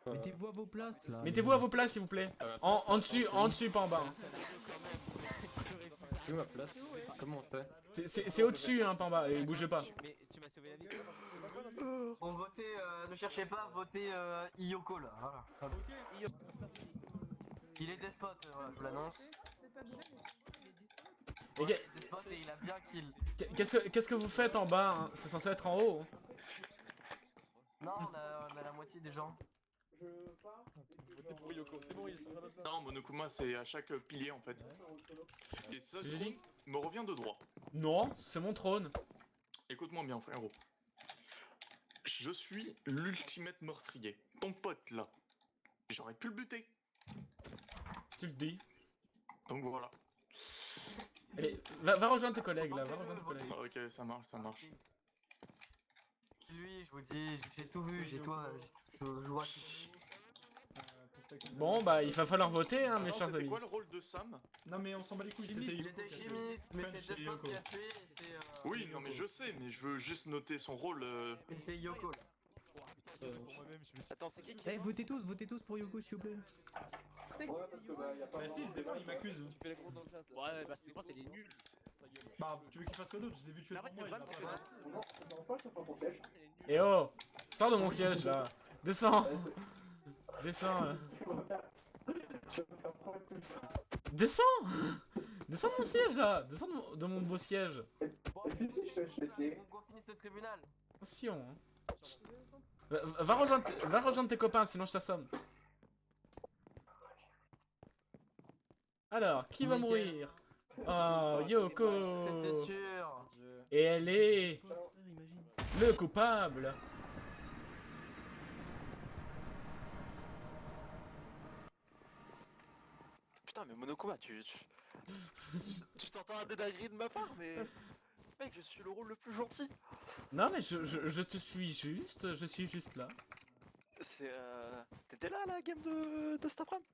Mettez-vous à vos places là. Mettez-vous à vos places s'il vous plaît. En dessus, pas en bas. Je suis où ma place? Comment on fait? C'est au-dessus, hein, pas en bas, et bougez pas. Mais tu m'as sauvé la vie. On votait, ne cherchez pas, votez Yoko là. Voilà. Il est despote, voilà, je vous l'annonce. Et Il est despote et il a bien kill. qu'est-ce que vous faites en bas, hein? C'est censé être en haut. Hein. Non, on a la moitié des gens. Je pars. Votez pour Yoko, c'est bon, ils sont à la place. Non, Monokuma, c'est à chaque pilier en fait. Et ce J'ai trône dit. me revient de droit. Non, c'est mon trône. Écoute-moi bien, frérot. Je suis l'ultimate meurtrier. Ton pote là. J'aurais pu le buter. Tu le dis. Donc voilà. Allez, va rejoindre tes collègues là, va rejoindre tes collègues. Ok, ça marche, ça marche. Lui, je vous dis, j'ai tout vu, je vois tout. Bon, bah, il va falloir voter, hein, mes Attends, chers c'était amis. quoi le rôle de Sam? Non mais on s'en bat les couilles, c'était Il Yoko. était qui a fait. chimiste, mais French, c'est c'est Deadpop Yoko. qui a fait, et c'est... Oui, non mais je sais, mais je veux juste noter son rôle. Et c'est Yoko, là. Attends, c'est qui Eh, votez tous pour Yoko, s'il vous plaît. Bah si, il se défend, il m'accuse. Ouais, bah c'est des nuls. Bah, tu veux qu'il fasse quoi d'autre? Je l'ai vu tuer devant moi, il m'a pas... Eh oh, sors de mon siège là. Descends. Descends. Descends. Descends de mon siège là. Descends de mon beau siège. On finit ce tribunal. Attention. Hein. Va rejoindre tes copains, sinon je t'assomme. Alors, qui va mourir? Oh, Yoko. C'était sûr. Et elle est le coupable. Putain, mais Monokuma, tu t'entends un dédagris de ma part, mais... Mec, je suis le rôle le plus gentil. Non mais je te suis juste, je suis juste là. C'est T'étais là à la game de cet après-midi?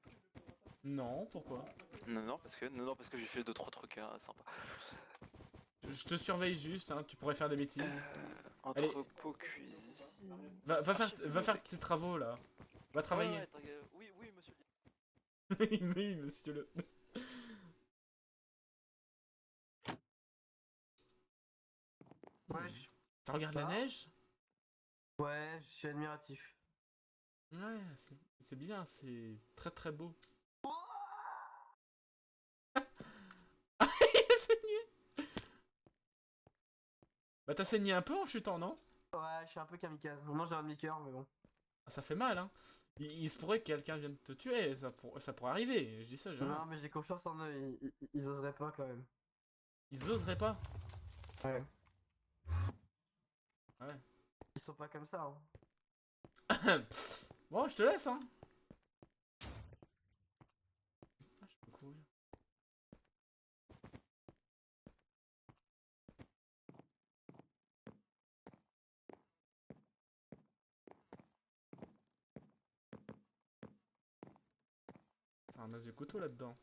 Non, pourquoi? Non, parce que j'ai fait 2-3 trucs sympas. Je te surveille juste, hein, tu pourrais faire des bêtises. Entrepôt, cuisine... Va faire tes travaux là. Va travailler. Oui, monsieur. Oui, monsieur le... Wesh. Ça regarde la neige? Ouais, je suis admiratif. Ouais, c'est bien, c'est très très beau. Il a saigné. Bah t'as saigné un peu en chutant, non? Ouais, je suis un peu kamikaze. Maintenant j'ai un demi-cœur, mais bon. Ah, ça fait mal, hein. Il se pourrait que quelqu'un vienne te tuer, ça pourrait arriver, je dis ça, jamais. Non, mais j'ai confiance en eux, ils oseraient pas quand même. Ils oseraient pas? Ouais. Ouais. Ils sont pas comme ça, hein. Bon, je te laisse, hein. Ah, je peux courir. C'est un as de couteau là-dedans.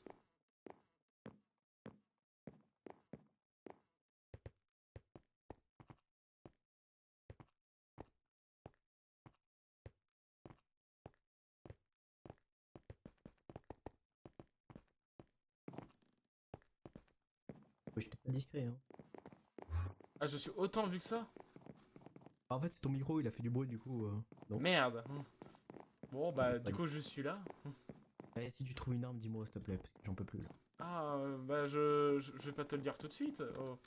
Ouais, j'étais pas discret, hein. Ah, je suis autant vu que ça? En fait, c'est ton micro, il a fait du bruit, du coup. Non. Merde. Bon, bah, du coup, je suis là. Ouais, si tu trouves une arme, dis-moi, s'il te plaît, parce que j'en peux plus là. Ah, bah, je vais pas te le dire tout de suite. Oh.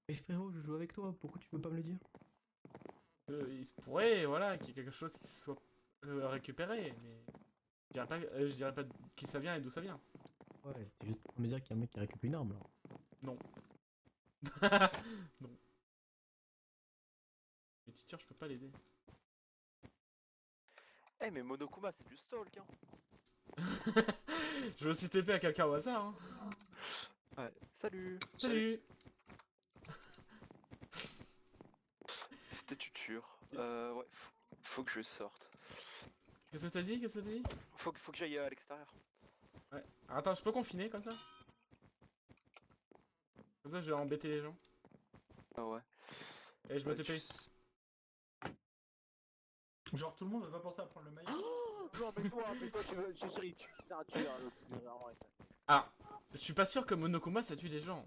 Mais frérot, je joue avec toi, pourquoi tu veux pas me le dire? Il se pourrait, voilà, qu'il y ait quelque chose qui soit récupéré, mais je dirais pas qui ça vient et d'où ça vient. Ouais, t'es juste en train de me dire qu'il y a un mec qui récupère une arme là. Non. Non. Mais tu tires, je peux pas l'aider. Eh, mais Monokuma, c'est du stalk, hein. Je veux aussi TP à quelqu'un au hasard, hein. Ouais, salut. Salut. C'était tuture. Ouais, faut que je sorte. Qu'est-ce que t'as dit? Qu'est-ce que t'as dit? Faut que j'aille à l'extérieur. Ouais. Alors, attends, je peux confiner comme ça? Comme ça, je vais embêter les gens. Ah ouais. Et je me TP. Genre tout le monde va pas penser à prendre le maillot. Non, mais toi, c'est un tueur, c'est vraiment... Ah, je suis pas sûr que Monokuma ça tue des gens.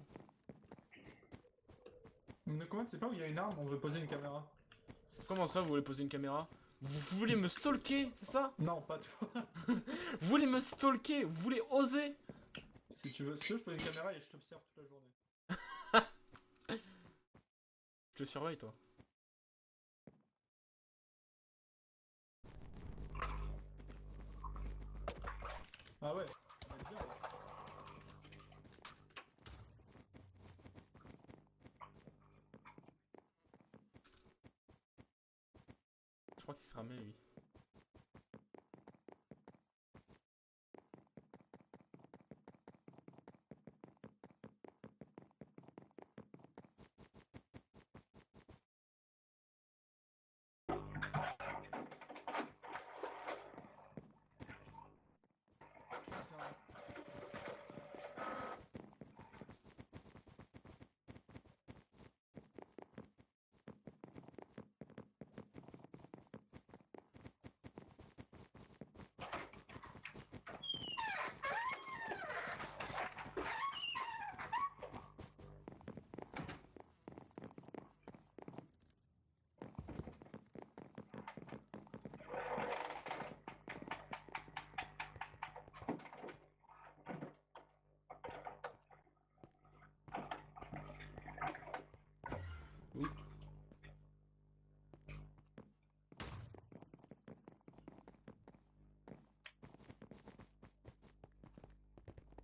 Monokuma, c'est pas où il y a une arme, on veut poser une caméra. Comment ça, vous voulez poser une caméra? Vous voulez me stalker, c'est ça? Non, pas toi. Vous voulez me stalker? Vous voulez oser? Si tu veux, je pose une caméra et je t'observe toute la journée. Je te surveille, toi. Ah ouais, on est bien. Je crois qu'il se ramène, lui.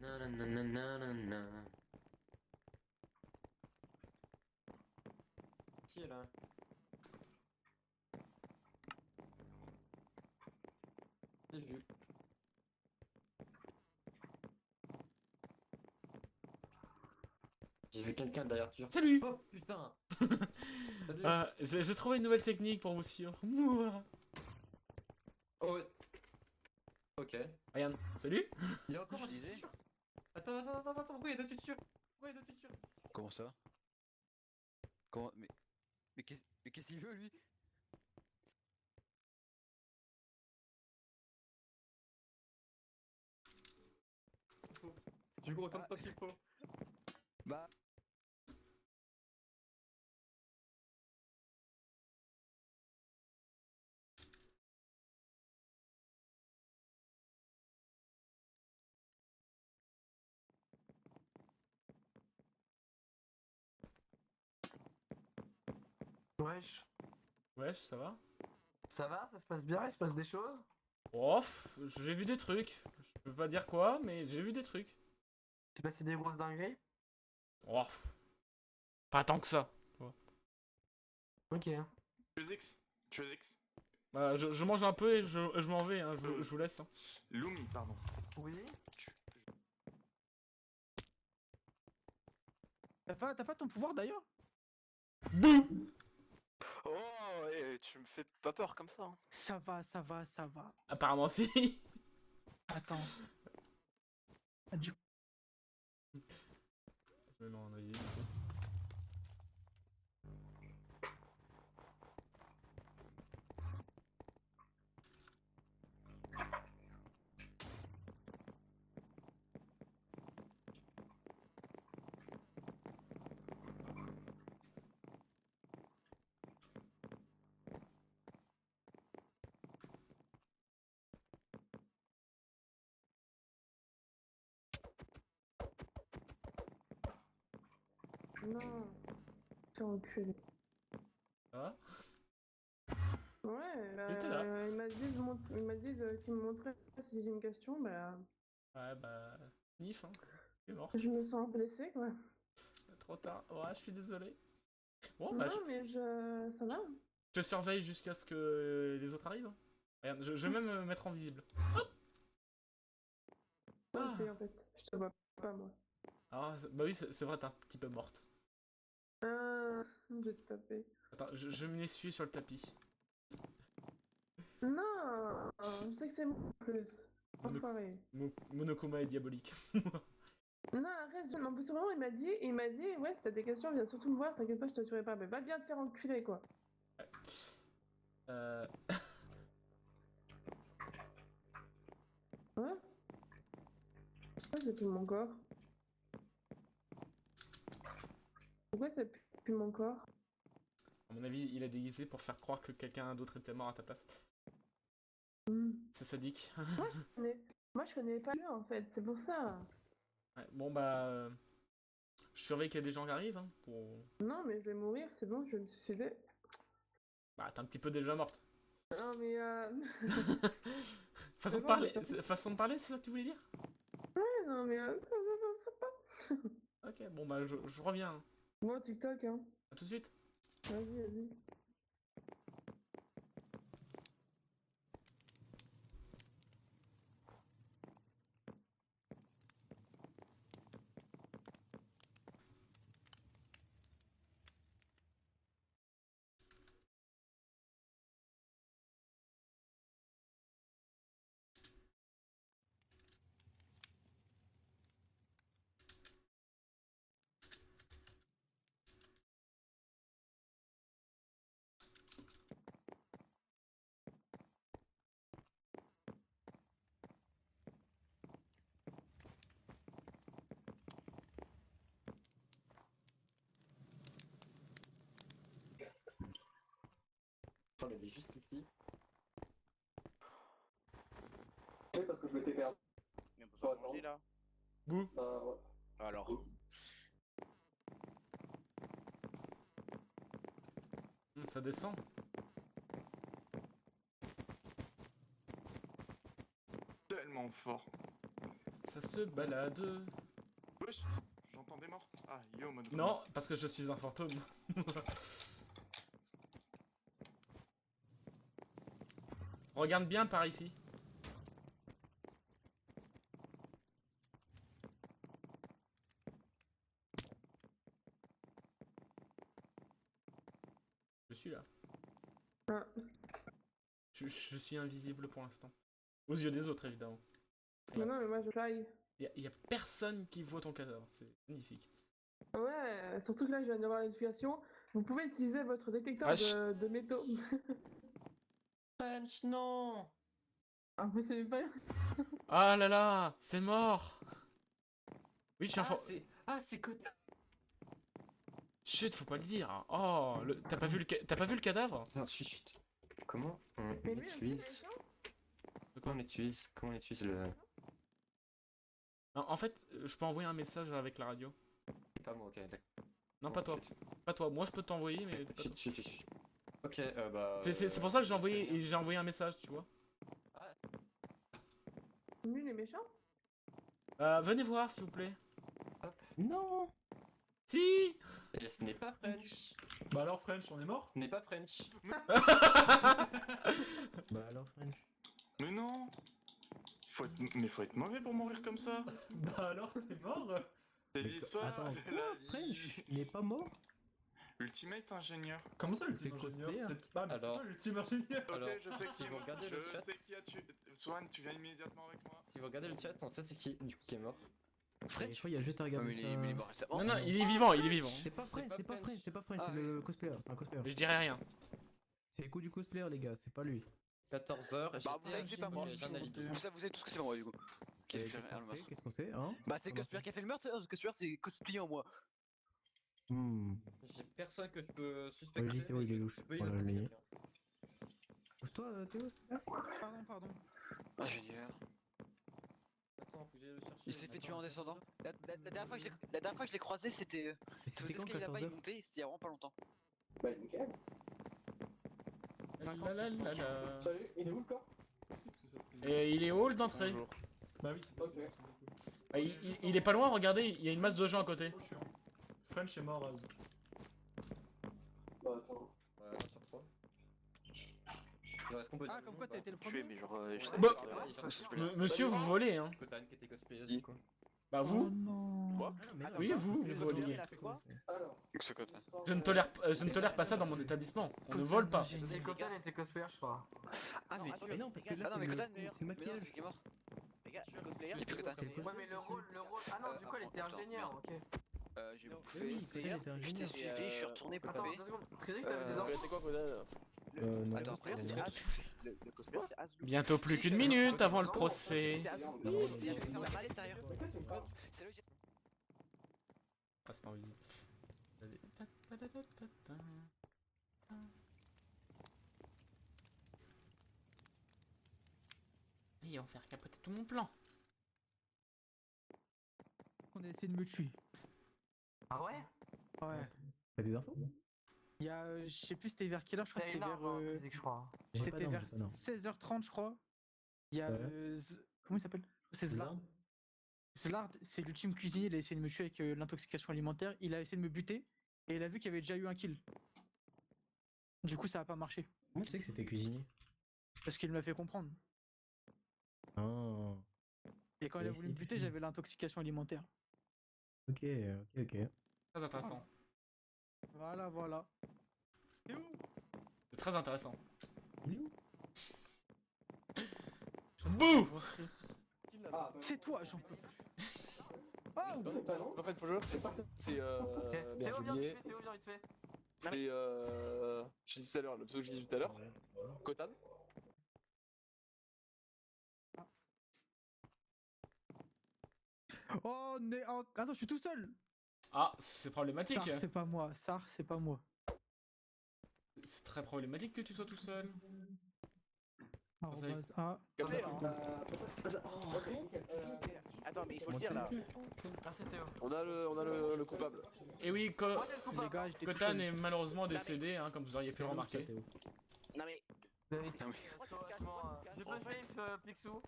Nananananana. Qui est là? J'ai vu. J'ai vu quelqu'un derrière Arthur. Salut. Oh putain. Salut. J'ai trouvé une nouvelle technique pour vous suivre. Mouah. Oh ouais. Ok. Regarde, salut. Il y a encore un tuture. Attends, pourquoi il y a deux tutures? Pourquoi il y a deux tutures? Comment ça? Comment... Mais qu'est-ce qu'il veut lui? Du coup, autant de temps qu'il faut. Bah... Wesh. Wesh, ça va? Ça va? Ça se passe bien? Il se passe des choses? Oh, j'ai vu des trucs. Je peux pas dire quoi, mais j'ai vu des trucs. C'est passé des grosses dingueries? Oh, pas tant que ça. Ok. Chuzix. Bah, je mange un peu et je m'en vais, hein. Je vous laisse. Hein. Lumi, pardon. Oui. T'as pas ton pouvoir d'ailleurs? Oh, tu me fais pas peur comme ça. Hein. Ça va. Apparemment si. Attends. Adieu. Je me mets en avis. Non. T'es enculé. Ça va? Ouais, J'étais là. il m'a dit qu'il me montrait si j'ai une question, bah... Ouais, bah... Nif, hein. Tu es mort. Je me sens blessée, quoi. Trop tard. Ouais, je suis désolé. Bon, bah... Non, mais ça va. Je surveille jusqu'à ce que les autres arrivent. Regarde, je vais même me mettre en visible. Hop. Ouais, t'es en fait. Je te vois pas, moi. Ah, bah oui, c'est vrai, t'es un petit peu morte. Je vais te taper. Attends, je vais m'essuyer sur le tapis. Non, je sais que c'est moi en plus. Enfoiré. Monokuma est diabolique. Non, arrête, en plus vraiment il m'a dit, ouais, si t'as des questions, viens surtout me voir, t'inquiète pas, je te tuerai pas, mais va bien te faire enculer, quoi. Ouais. Ouais. Pourquoi c'est plus mon corps? Pourquoi c'est plus mon corps? À mon avis, il a déguisé pour faire croire que quelqu'un d'autre était mort à ta place. C'est sadique. Moi je connais pas lui en fait, c'est pour ça. Ouais, bon bah... Je surveille qu'il y a des gens qui arrivent, hein, pour... Non mais je vais mourir, c'est bon, je vais me suicider. Bah t'es un petit peu déjà morte. Non mais Façon de parler, c'est ça que tu voulais dire? Ouais, non mais ça va pas. Ok, bon bah je reviens. Hein. Bon, TikTok, hein. A tout de suite. Vas-y. Elle est juste ici. Oui, parce que je m'étais perdu. Mais on peut pas manger là. Bouh. Ouais. Alors. Ça descend. Tellement fort. ça se balade. Wesh, j'entends des morts. Ah, yo, mode. Non, parce que je suis un fantôme. Regarde bien par ici. Je suis là. Ah. Je suis invisible pour l'instant. Aux yeux des autres, évidemment. Non, non, mais moi je fly. Y a personne qui voit ton cadavre, c'est magnifique. Ouais, surtout que là je viens d'avoir la notification. Vous pouvez utiliser votre détecteur Ah, chut. de métaux. French, non. Ah, vous savez pas. Ah là là, c'est mort. Oui, je suis un c'est Kotan. Chut, faut pas le dire. Oh, t'as pas vu le cadavre? Attends, chut. Comment on Mais lui, utilise... Comment on utilise le... En fait, je peux envoyer un message avec la radio. Pas moi, ok, d'accord. Non, pas toi. Pas toi. Moi, je peux t'envoyer, mais pas toi. Chut. Ok, bah... C'est pour ça que j'ai envoyé un message, tu vois. Lui, il est méchant. Venez voir, s'il vous plaît. Non. Si. Et ce n'est pas French. Bah alors French, on est mort? Ce n'est pas French. Bah alors French. Mais non. Faut être mauvais pour mourir comme ça. Bah alors t'es mort? C'est l'histoire Attends, de quoi, la vie. French? Il est pas mort? Ultimate ingénieur. Comment ça l'ultime C'est ingénieur? cosplayer. C'est pas Alors- l'ultime ingénieur. Ok, Alors, je sais si qui est vous mort. regardez le Je chat- sais qui a tué. Swan, tu viens immédiatement avec moi. Si vous regardez le chat, on sait c'est qui du coup qui est mort. Je crois qu'il y a juste à regarder ça. mais il est mort récemment. Non, il est vivant, il est vivant. C'est pas French, c'est pas French, c'est pas French, Ah, c'est le cosplayer, c'est un cosplayer. Je dirais rien. C'est le coup du cosplayer, les gars, c'est pas lui. 14h, Bah vous savez que c'est pas moi. j'ai un alibi. Vous savez tous que c'est pas moi du coup. Qui a fait Qu'est-ce le qu'on meurtre. sait Qu'est-ce qu'on sait, hein? Bah c'est Cosplayer qui a fait le meurtre, Cosplayer c'est cosplayer en moi. J'ai personne que tu peux suspecter. Ouais, Théo, il est louche. Oui, Voilà, non, le ok, nier. ok. Pousse-toi, Théo, s'il te plaît. Pardon. Ingénieur. Attends, faut que j'aille le chercher. Il s'est fait tuer en descendant. La dernière fois que je l'ai croisé, c'était. Et Sur c'était les quand, escaliers là-bas, il 14h? montait, c'était il y a vraiment pas longtemps. Bah nickel. Lalalala. Salut, il est où le corps? Et il est hall d'entrée. Bah oui, c'est pas ça. Ah, il est pas loin, regardez, il y a une masse de gens à côté. French est mort, Az. Bah attends. Ouais, 1 sur 3. Est-ce qu'on peut dire Ah, le comme nom quoi ou t'as pas été le Tué, premier? mais genre. Je savais Bah, pas que Monsieur, vous volez, hein. Kotan qui était cosplayer du coup. Bah Oh vous. non. Quoi? Oui, vous voliez. Il a fait quoi? Alors, Ce code. Je ne tolère pas ça dans mon établissement. On ne vole pas. C'est Kotan était cosplayer, je crois. Ah, mais Mais non, parce que là, Ah non, mais c'est Kotan, le mais non, maquillage. qui est mort. Les gars, cosplayer. Il est plus Kotan. C'est le Ouais, mais le rôle. Ah non, du coup, elle était ingénieure, ok. J'ai Non, bouffé. Oui, Kotan était Je t'ai ingénieur. suivi, je suis retourné pour Attends, taper. 2 secondes. Trizix, t'avais des enfants? c'était quoi Kotan? Non. Attends, Cosplayer, après, c'est c'est Azlou. Le cosplayer, c'est Azlou. Bientôt plus qu'une minute avant le procès. C'est Azlou. Ça va à l'extérieur. C'est là où j'ai. Ah, c'est envie. Ils vont faire capoter tout mon plan. On a essayé de me tuer. Ah ouais? Ouais. T'as des infos? Il y a, je sais plus c'était vers quelle heure, je crois que T'as c'était une vers, arme, Trizix, je crois. J'ai pas c'était d'arme, vers j'ai pas d'arme. 16h30 je crois. Il y a, Ouais. comment il s'appelle? C'est Zlard. Zlard, c'est l'ultime cuisinier, il a essayé de me tuer avec l'intoxication alimentaire, il a essayé de me buter, et il a vu qu'il y avait déjà eu un kill. Du coup ça a pas marché, Comment tu sais que c'était cuisinier? parce qu'il me l'a fait comprendre. Ah. Et quand il a voulu me buter, j'avais l'intoxication alimentaire. Ok. Très intéressant. Voilà. C'est où? C'est très intéressant. Il est où? Bouh! C'est toi, j'en peux plus. Oh! En fait, faut jouer, c'est pas. C'est merde, j'ai Théo, viens oublié. vite fait, Théo, viens vite fait. C'est je disais tout à l'heure, le pseudo que j'ai dit tout à l'heure. Kotan. Oh, attends, je suis tout seul! Ah, c'est problématique. Sar, c'est pas moi. Sar, c'est pas moi. C'est très problématique que tu sois tout seul. Arrobase A. Attends, mais il faut le dire là. Merci Théo. On a le coupable. Et oui, Moi j'ai le coupable. Les gars, j'étais tout Kotan seul. est malheureusement décédé, hein, comme vous auriez pu le remarquer. Non mais. J'ai pas de flame, Pixou.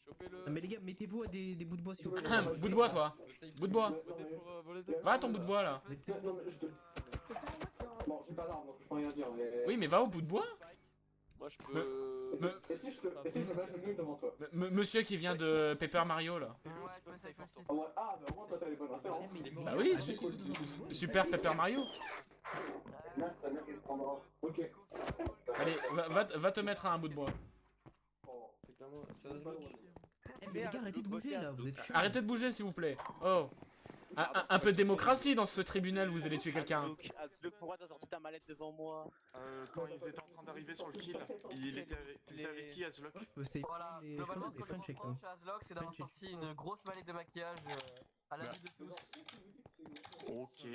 Chopez le. Non, mais les gars, mettez-vous à des bouts de bois si vous plaît. Bout de bois, toi. Bout de bois. Votez pour Volatile. Va à ton bout de bois là. Non, mais je te. Bon, j'ai pas d'arme donc je peux rien dire, mais. Oui, mais va au bout de bois. Moi je peux. Et si je mets le devant toi? Monsieur qui vient de Paper Mario là. Ouais, je peux safe aussi. Ah ouais, ah bah au moins toi t'as les bonnes références. Bah oui, super Paper Mario. Là, c'est-à-dire qu'il prendra. Ok. Allez, va te mettre à un bout de bois. C'est clairement. C'est un Eh, mais les gars, arrêtez de bouger là, vous êtes chiants. Arrêtez de bouger s'il vous plaît. Oh. Un peu de démocratie dans ce tribunal, vous allez tuer quelqu'un. Azlouk, pourquoi t'as sorti ta mallette devant moi? Quand ils étaient en train d'arriver sur le kill, il était avec qui, Azlock? Je peux safe Voilà, les globalement, choses, ce les que je French avec reproche à Azlock, c'est d'avoir sorti une grosse mallette de maquillage à la vue de tous. Ok.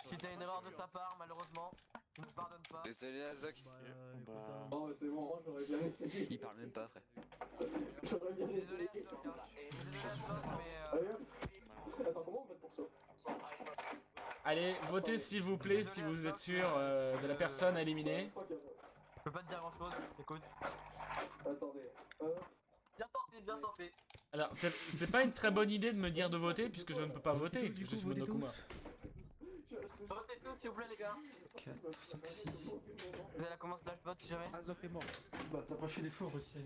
Si t'as une erreur de sa part, malheureusement, on ne pardonne pas. Désolé Azlock. Non, mais c'est bon, moi j'aurais bien essayé. Il parle même pas frère. J'aurais bien Désolé essayé. Azlock, hein. Désolé Azlock, mais Allez hop. Attends, comment on fait pour ça? Allez, votez s'il vous plaît si vous êtes sûr de la personne à éliminer. je peux pas te dire grand chose, écoute. Attendez. Bien tenté. Alors, c'est pas une très bonne idée de me dire de voter puisque je ne peux pas voter. Je suis Monokuma. Votez tous s'il vous plaît les gars. 4, 5, 6. Vous allez commencer slash vote si jamais. Azlock t'es mort. Bah t'as pas fait d'effort aussi.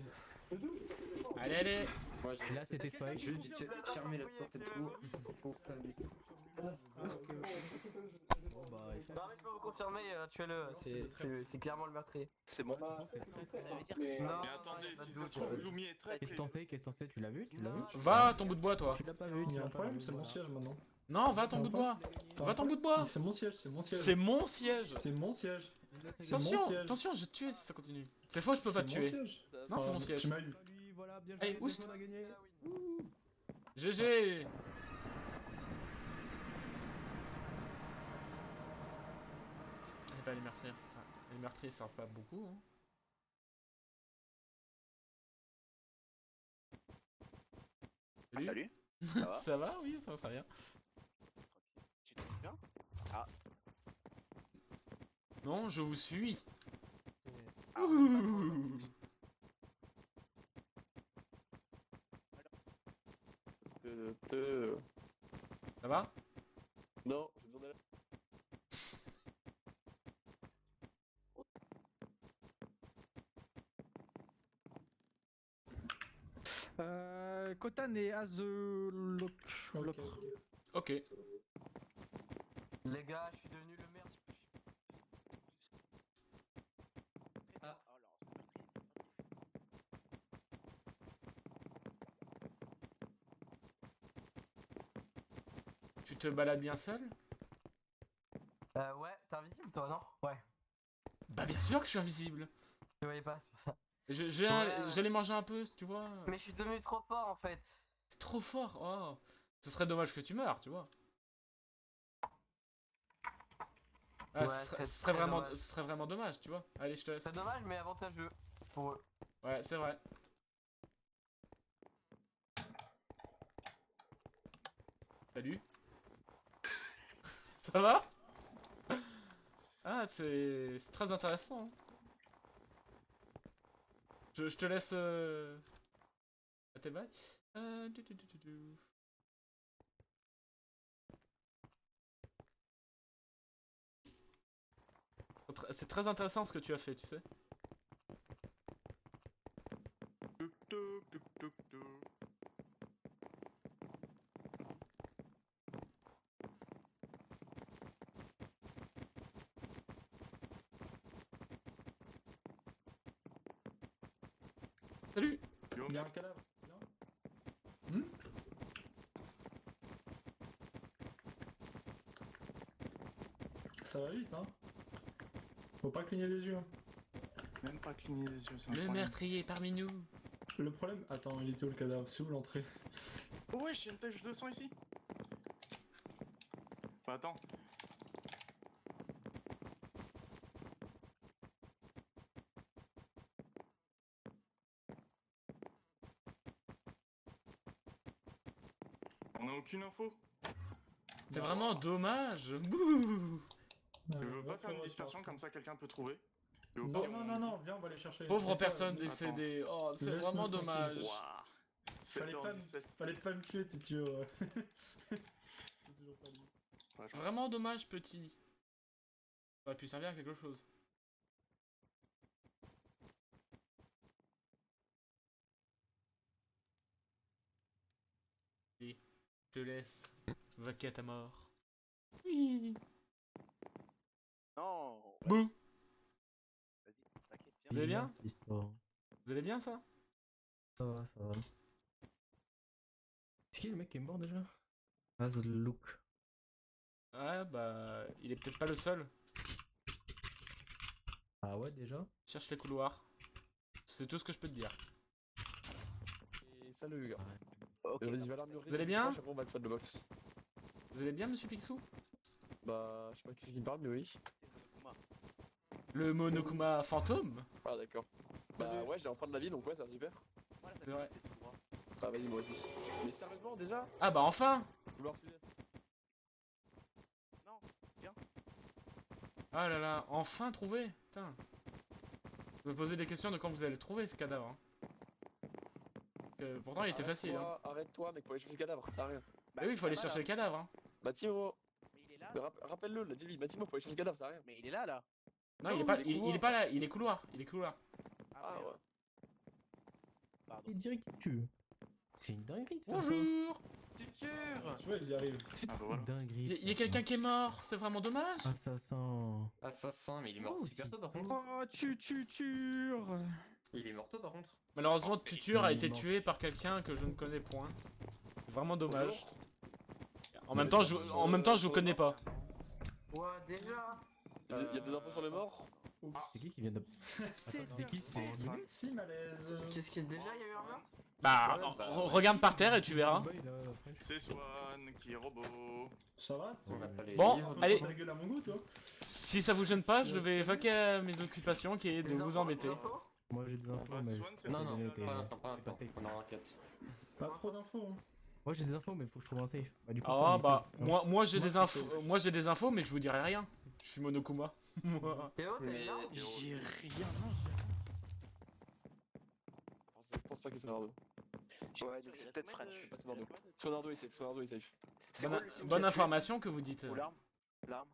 Allez. Moi, Là, c'était Spike. je dis fermer la porte et tout. Faut fermer. Bon, bah, Non mais je peux vous confirmer, tuez-le, c'est clairement le meurtrier. C'est bon. Mais attendez, si ça se trouve, Lumi est très. Qu'est-ce que t'en sais? Tu l'as vu? Va à ton bout de bois, toi. Tu l'as pas vu? Il y a un problème, c'est mon siège maintenant. Non, va à ton bout de bois. Va à ton bout de bois. C'est mon siège, c'est mon siège. C'est mon siège. C'est mon siège. C'est mon Attention, siège. attention, je vais te tuer si ça continue. C'est faux, je peux pas te C'est mon tuer. siège. Non, c'est mon siège. Tu m'as eu. Voilà, bien Allez, joué, oust. on a gagné. GG. Eh bah les meurtriers servent pas beaucoup. Hein. Salut. Ça va? Ça va, oui, ça va très bien. Tu te bien? Ah. Non, je vous suis. Ah, Ouh. Ça va? Non, j'ai besoin d'aller. Kotan et Azlock. Ok. Les gars, je suis devenu le maire. Tu te balades bien seul? Ouais, t'es invisible toi, non? Ouais. Bah bien sûr que je suis invisible. Je voyais pas, c'est pour ça. J'allais manger un peu, tu vois. Mais je suis devenu trop fort en fait. C'est trop fort, oh. Ce serait dommage que tu meurs, tu vois. Ah, Ouais, ce serait vraiment dommage, tu vois. Allez, je te laisse. C'est dommage mais avantageux pour eux. Ouais, c'est vrai. Salut. Ça va? Ah, c'est très intéressant. Hein. Je te laisse à tes bails. C'est très intéressant ce que tu as fait, tu sais. Salut. Il y a un cadavre. Ça va vite, hein. Faut pas cligner les yeux. Même pas cligner les yeux, c'est Le meurtrier parmi nous. Le problème... Attends, il était où le cadavre? C'est où l'entrée? Oh ouais, j'ai une tache de sang ici. Bah attends. On a aucune info. C'est vraiment dommage. Bouh. Je veux pas faire une dispersion comme ça quelqu'un peut trouver. Non, viens, on va les chercher. Pauvre personne décédée. Oh, c'est vraiment dommage. Ouah. Fallait pas me tuer, tu tues. C'est toujours pas lui. Vraiment dommage, petit. Ça aurait pu servir à quelque chose. Et je te laisse vaquer à ta mort. Oui. Non. Bouh. Vas-y, t'inquiète, Vous allez bien? Bizarre, cette histoire. Vous allez bien ça? Ça va, ça va. C'est qui le mec qui est mort déjà? Look. Ouais, bah, il est peut-être pas le seul. Ah ouais, déjà? Cherche les couloirs. C'est tout ce que je peux te dire. Et salut, gars. Ok. Vas-y, va à l'armurerie. Vous allez bien? On va à la salle de boxe. Vous allez bien, monsieur Picsou? Bah, je sais pas qui c'est qui me parle, mais oui. Le Monokuma fantôme? Ah, d'accord. Bah, ouais, j'ai enfin de la vie, donc ouais, ça va super. C'est vrai. Bah, vas-y, moi aussi. Mais sérieusement, déjà? Ah bah enfin! Vouloir finir. Non, viens. Ah là là, enfin trouvé! Putain. Je me posais des questions de quand vous allez le trouver ce cadavre. Pourtant il était facile. Hein. Arrête-toi, mec, faut aller chercher le cadavre, ça sert à rien. Bah oui, il faut aller chercher le cadavre. Hein. Mathimo! Mais il est là. Rappelle-le, là, dis-lui, Mathimo, faut aller chercher le cadavre, ça sert à rien. Mais il est là. Non, il est pas là, il est couloir. Il est couloir. Ah ouais. Pardon. Il dirait qu'il tue. C'est une dinguerie de faire ça. Bonjour! Tu vois, ils y arrivent. C'est Ah, trop voilà. une dinguerie. Il y a quelqu'un qui est mort, c'est vraiment dommage. Assassin. Assassin, mais il est mort super tôt par contre. Oh, tuture. Il est mort tôt par contre. Malheureusement, Tutur a il est été mort. tué par quelqu'un que je ne connais point. Vraiment dommage. En même temps, je vous connais pas. Ouais, déjà. Il y a des infos sur les morts? C'est qui vient de. C'est qui Si malaise. Qu'est-ce qu'il y a déjà? Il y a eu un meurtre? Bah, regarde par terre et tu verras. C'est Swan qui est robot. Ça va? On a pas les Bon, livres. allez. T'as la gueule à mon goût, toi? Si ça vous gêne pas, je vais vaquer à mes occupations qui est de vous embêter. Moi j'ai des infos, Bah, mais. Swan, c'est Non, pas non, bien, pas là. un pas un safe. on a un enquête. Pas trop d'infos. Hein. Moi j'ai des infos, mais faut que je trouve un safe. Bah, du coup, Ah faut bah, un safe. moi j'ai Moi, des c'est infos, safe. moi j'ai des infos, mais je vous dirai rien. Je suis Monokuma. Moi. Théo, t'as Mais- une arme? J'ai rien, non, Je pense pas que c'est Leonardo. Ouais, donc c'est peut-être French. C'est pas Leonardo. Leonardo est safe, Leonardo est safe. C'est quoi l'ultime Bonne qui a tué information que vous dites. Ou l'arme? L'arme?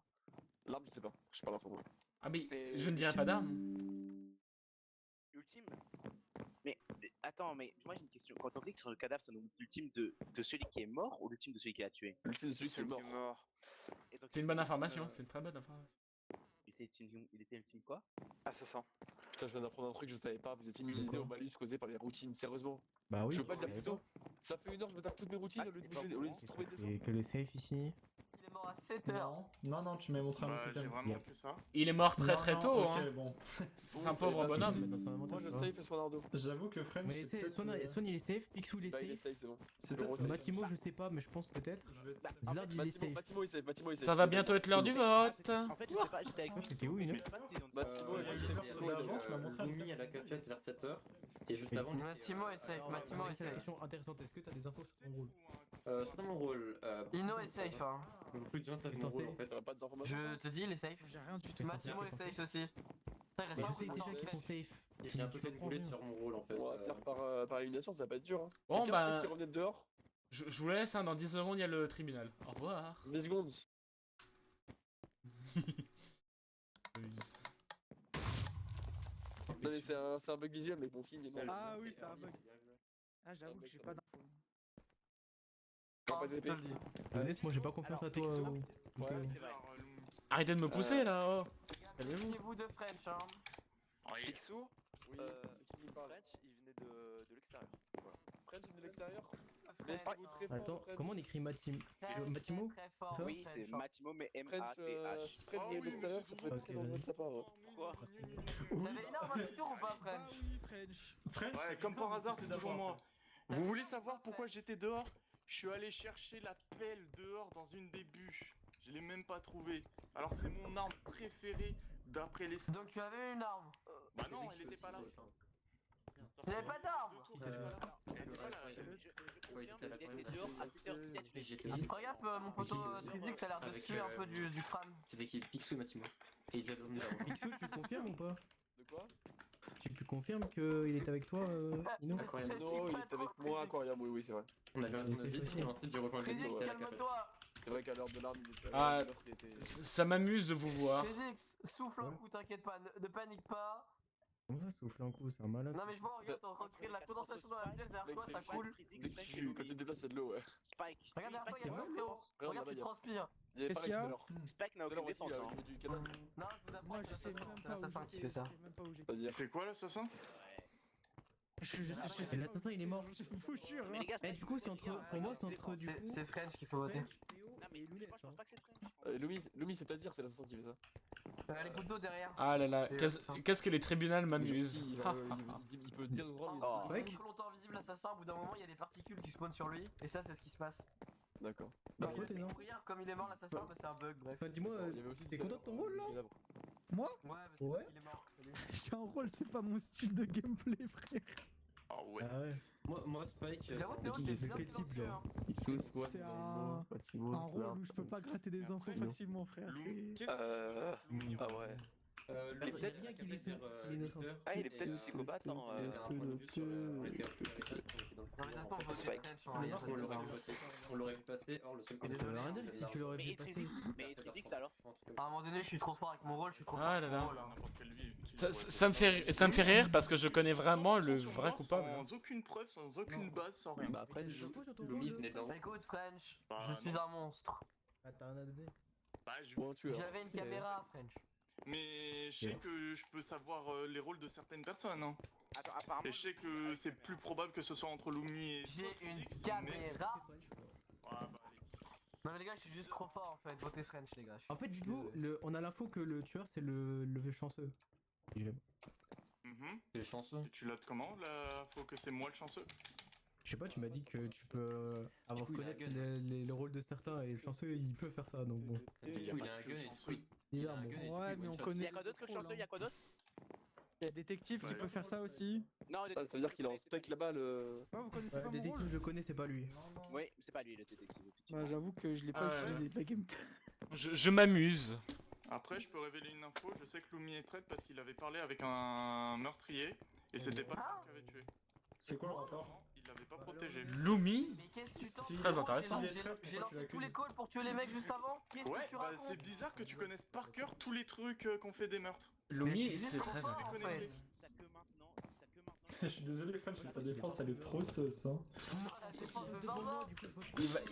L'arme, je sais pas. Je sais pas l'info. Ah mais Mais je ne dirai pas d'arme. Ultime. Mais attends, mais moi j'ai une question. Quand on clique sur le cadavre, ça nous montre l'ultime de celui qui est mort ou l'ultime de celui qui l'a tué? L'ultime de celui qui est mort. Et donc, C'est une bonne information, c'est une très bonne information. il était ultime quoi? Assassin. Putain, je viens d'apprendre un truc que je savais pas. Vous êtes immunisé au malus causé par les routines, sérieusement. Bah oui. Je veux pas le dire je plus savais tôt. Ça fait 1 heure que je me tape toutes mes routines au lieu de trouver des pas. Et que le safe ici. Il est mort à 7h. Non, tu m'as montré un Bah, autre j'ai item. vraiment que ça. Il est mort très Non, très non, tôt, ok, hein. bon. C'est un pauvre bonhomme. Moi, je safe et Leonardo. J'avoue que French. Mais c'est peut-être, Son il est safe, Picsou il est Bah, il est safe. safe, c'est bon. c'est Euro peut-être- safe. Matimo je sais pas, mais je pense peut-être. Je vais- Zlard il est safe. Mathimo est safe, Mathimo est safe. Ça va bientôt être l'heure du vote. En fait, je sais pas, j'étais avec Ah, c'était où, une je sais pas si on- Mathimo est il y a safe. une heure d'avant, tu m'as montré un Mimi à la cafette vers 7h. Et juste avant, Mathimo est safe, Mathimo est C'est la safe. question intéressante, est-ce que t'as des infos sur ton rôle? c'est pas mon rôle. Ino est safe, hein. Plus de gens t'as mon rôle en fait. T'aurais pas des informations? Je te dis, il est safe. j'ai rien du tout. Mathimo est safe aussi. Ça, il reste Mais pas je sais beaucoup de déjà temps. qu'ils sont safe. J'ai un peu fait une boulette sur mon rôle en fait. On va faire par élimination, ça va pas être dur. Hein. Bon Quelqu'un bah, sait qui revenait de dehors? je vous laisse, hein, dans 10 secondes il y a le tribunal. Au revoir. 10 secondes. Non, mais c'est un bug visuel, mais bon signe. Non. Ah oui, c'est un bug. Ah, j'avoue que j'ai pas d'infos. Pas de Je te DP. le dis. Laisse, moi j'ai pas confiance à toi. Pixou, ou Théo. Arrêtez de me pousser là, oh. Calmez-vous. Méfiez-vous de French, hein. Picsou? Oui, c'est qui me parle? French, il venait de l'extérieur. Voilà. French de l'extérieur? French. Laissez-vous très fort, Attends, French. comment on écrit Matimo? Très, très fort. Ça Oui, French, c'est hein. Mathimo, mais French, M-A-T-H. si French vient de l'extérieur, ça ferait très dangereux de sa part. hein. Quoi? T'avais une arme à ce tour ou pas, French? French. French, Ouais, comme par hasard, c'est toujours d'abord. moi. Vous voulez savoir pourquoi j'étais dehors? Je suis allé chercher la pelle dehors dans une des bûches. Je l'ai même pas trouvée. Alors que c'est mon arme préférée d'après les... Donc tu avais une arme. Bah non, elle était pas là. Tu n'avais pas d'arme. Elle était pas là. Je confirme, il était dehors à 7h17. J'étais Fais gaffe, mon poteau Trizix, ça a l'air de Avec, suer un peu du crâne. C'était qui? Picsou et Mathimo. Et ils avaient revenu avant. Picsou, tu confirmes ou pas? De quoi? tu confirmes qu'il était avec toi, Ino? Aquarium. Non, il était avec moi, Aquarium, oui, c'est vrai. On a bien dit, et ensuite j'ai rejoint le Phoenix, ghetto. calme-toi. C'est vrai qu'à l'heure de l'arme, il était Ah, à l'heure qu'il était. ça m'amuse de vous voir. Phoenix, souffle un coup, t'inquiète pas, ne panique pas. Comment ça souffle un coup, c'est un malade. Non mais je vois, regarde, t'es en train de créer de la condensation dans la pièce, derrière toi ça coule. Dès que quand tu te déplaces, il y a de l'eau, ouais. Spike. Regarde derrière toi, y'a de l'eau frérot. Regarde, Regarde, tu là-bas, transpires. il y avait Qu'est-ce pareil qu'il y a tout à l'heure. Spike n'a Tout à l'heure aucune aussi, défense. il y avait du cadavre. Non, je vous apprends, Moi, c'est je sais même l'assassin, c'est pas où l'assassin qui j'étais, fait ça. je sais même pas où j'étais. C'est-à-dire. Il fait quoi l'assassin? Je sais. Et l'assassin il est mort. Je vous jure. Mais les gars, Eh, du coup, c'est entre. Pour moi, c'est entre du coup. C'est French qu'il faut voter. Non, mais moi, je pense pas que c'est French. Lumi, c'est-à-dire, c'est l'assassin qui fait ça. Les gouttes d'eau derrière. Ah là là, Et qu'est-ce que les tribunaux m'amusent. Il peut dire le droit, Il est trop longtemps invisible l'assassin, au bout d'un moment il y a des particules qui spawnent sur lui, et ça c'est ce qui se passe. D'accord. Par Il a contre, fait non. courir, comme il est mort l'assassin, bah, c'est un bug, bref. Enfin, dis-moi, Il y avait aussi t'es content de ton rôle là? Moi? Ouais, bah c'est parce qu'il est mort. Salut. J'ai un rôle, c'est pas mon style de gameplay, frère. Ah ouais. Ah ouais. Moi, Spike. J'avoue, Théo, qui t'es c'est bien quel type, silencieux, là? hein. C'est un rôle où je peux pas gratter des infos facilement, frère. c'est- Ah ouais. Il est peut-être bien qu'il est innocent. Ah, il est peut-être psychopathe, hein. Non, mais de toute façon, on vote Spike. French, hein, y a pas de- On l'aurait vu passer, or le seul Mais ça veut rien dire si tu l'aurais Mais vu passer. Trizix alors? À un moment donné, je suis trop fort avec mon rôle, je suis trop fort Ah avec là mon là. rôle. hein. N'importe quelle vie. Ça me fait rire parce que je connais vraiment le vrai coupable. Sans aucune preuve, sans aucune base, sans rien. Bah après, Lumi venait d'en. Écoute, French, Bah, je suis non. un monstre. Ah, t'as rien à donner. Bah, je- Bon, tu J'avais une caméra, French. Mais je sais que je peux savoir les rôles de certaines personnes. Hein. Attends, apparemment. Et je sais que c'est plus probable que ce soit entre Lumi et. J'ai une Phoenix, caméra. Ouais, bah, allez. Non mais les gars, je suis juste trop fort en fait. Votez French, les gars. En fait, dites-vous, on a l'info que le tueur c'est le vieux chanceux. Mhm. C'est chanceux. Et tu notes comment là? Faut que c'est moi le chanceux? Je sais pas, tu m'as dit que tu peux avoir coup, il a connaître un gun. le rôle de certains et le chanceux il peut faire ça donc bon. Il a un gun et du coup, Il a un bon. Ouais, mais on connaît. Y'a quoi d'autre que le chanceux? Y'a quoi d'autre? Il y a détective qui peut faire ça aussi. Non, Ah, ça veut dire qu'il est en spec là-bas, le. Ouais, vous connaissez Ouais, pas mon détective, rôle? je connais, c'est pas lui. Oui, c'est pas lui le détective, effectivement. Bah, j'avoue que je l'ai pas utilisé de la game. Je m'amuse. Après, je peux révéler une info. Je sais que Lumi est traite parce qu'il avait parlé avec un meurtrier et c'était pas le mec qui avait tué. C'est quoi le rapport? Il l'avait pas protégé. Lumi? Mais qu'est-ce que tu tentes? Si. Très intéressant. J'ai lancé tous les calls pour tuer les mecs juste avant. Qu'est-ce Ouais, que tu bah racontes? c'est bizarre que tu connaisses par cœur tous les trucs qu'on fait des meurtres. Mais Lumi, je suis juste c'est trop très fort, intéressant. en fait. Ça que maintenant. Je suis désolé, French, mais ta défense elle est trop sauce. Hein. La défense de Vincent.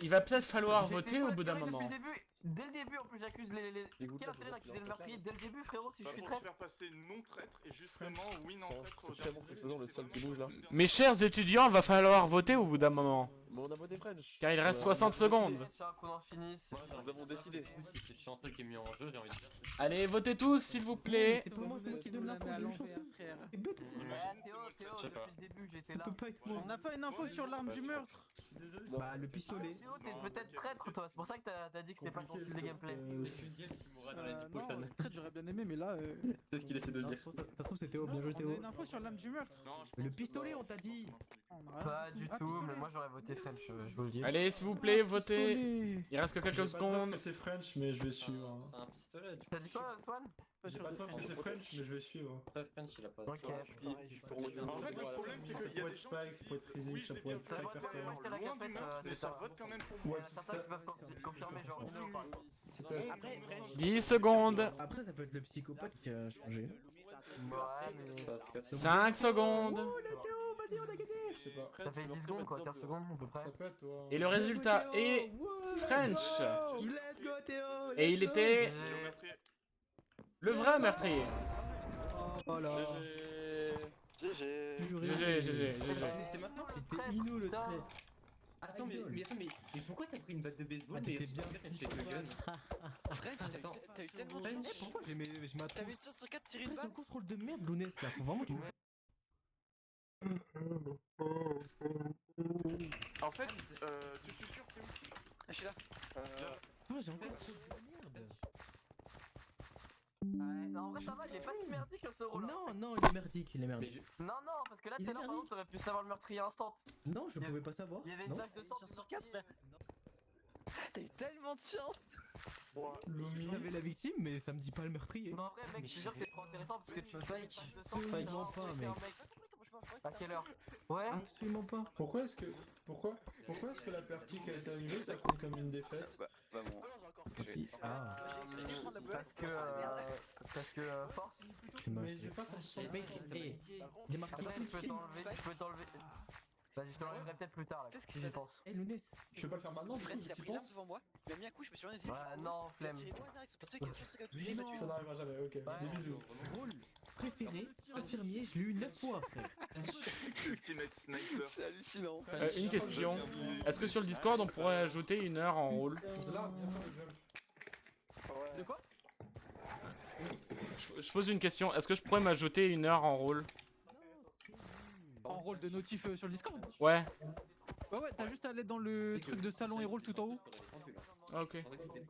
Il va peut-être falloir J'étais voter au bout d'un depuis moment. le début. Dès le début, en plus, j'accuse les. Quelle intérêt d'accuser le meurtrier dès le début, frérot, si je Bah, suis pour te traître? faire passer non traître et justement oui non traître. C'est très bon, c'est faisant le seul qui bouge là. Mes chers étudiants, va falloir voter au bout d'un moment. Mais on a voté French. Car il reste 60 secondes. Qu'on en finisse. Nous avons décidé. si c'est le chanceux qui est mis en jeu, j'ai envie de dire. Allez, votez tous, s'il vous plaît. C'est pas moi, c'est moi qui donne l'info, le chanceux. C'est bête. Théo, Je sais pas. depuis le début, j'étais Ça là. peut pas être moi. On n'a pas une info sur l'arme du meurtre. Bah, le pistolet. Théo, t'es peut-être traître, toi. C'est pour ça que t'as dit que c'était pas ton style de gameplay. Non, traite, j'aurais bien aimé, mais là. C'est ce qu'il essaie de Non, dire. ça se trouve, c'est Théo, bien joué On a Théo. une info sur l'arme du meurtre. Mais le pistolet, on t'a dit. On a rien Pas dit. du Ah, tout, pistolet. mais moi j'aurais voté French, je vous le dis. Allez, s'il vous plaît, votez. Pistolet. Il reste que quelques J'ai pas de preuve secondes. que c'est French, mais je vais suivre. hein. C'est un pistolet, tu T'as dit quoi, Swan? J'ai pas de preuve que c'est French, mais je vais suivre. Après, French, il a pas. Ok. En fait, le problème c'est Ça qu'il y a pourrait des être gens Spike, qui ça pourrait être disent Rizzy, oui, ça je l'ai pourrait bien être Ça fait, va, Spike c'est personnel. rester à la loin du cafette, meurtre, mais c'est ça ça. vote quand même pour Il y moi. en a certains qui peuvent confirmer, genre Ino ou pas. C'est Après, pas. French. 10 secondes. Après, ça peut être le psychopathe qui a changé. Ouais, mais. 5 secondes. Oh, le Théo, vas-y, on a gagné. Je sais pas. Ça fait 10 secondes quoi, 15 secondes à peu près. Ça peut être toi. Et le résultat est French. Let's go, Théo. Et il était C'est le meurtrier. le vrai meurtrier. Oh là. GG. GG. C'est maintenant que C'était Ino le trait. Attends, mais pourquoi t'as pris une batte de baseball? Ah, t'étais bien chez le gun. Attends, t'as eu tellement de chance. Pourquoi je m'attends? T'avais une chance sur 4 tirer Après, une c'est balle. un contrôle de merde, Lounès là. Faut vraiment que tu. En fait, tu Théo. Ah, je suis là. Ah, j'ai encore trop de merde. Ouais, non, en vrai ça va, il est pas si merdique ce rôle. Non, il est merdique, il est merdique. Non, parce que là Il tout est à l'heure par merdique. exemple t'aurais pu savoir le meurtrier instant. Non, je pouvais pas savoir. Il y avait une Non. tache de sang Chance sur 4, frère. T'as eu tellement de chance. Je savais la victime, mais ça me dit pas le meurtrier. Non, après, mec, je suis sûr que c'est trop intéressant parce que tu fake. Absolument pas, mec. À quelle heure? Ouais. Absolument pas. Pourquoi est-ce que la partie qui a été annulée ça compte comme une défaite? Bah bon. Ah. Parce que force. C'est ma Mais j'ai pas senti. Mec, hé, j'ai marqué Après, je peux t'enlever. Vas-y, je te l'enlèverai peut-être plus tard là, si j'y pense. Eh, Lounès. Tu veux pas le faire maintenant? Fred, il a pris l'arme devant moi, il m'a mis un coup, je me suis rendu. Ouais, non, flemme. Ça n'arrivera jamais, ok. Des bisous. Rôle préféré, infirmier, je l'ai eu 9 fois, frère. Ultimate Sniper. C'est hallucinant. Une question. Est-ce que sur le Discord on pourrait ajouter 1 heure en rôle? De quoi? Je pose une question. Est-ce que je pourrais m'ajouter 1 heure en rôle? En rôle de notif sur le Discord? Ouais. Ouais, t'as juste à aller dans le truc de salon et rôle tout en haut. Ah, ok.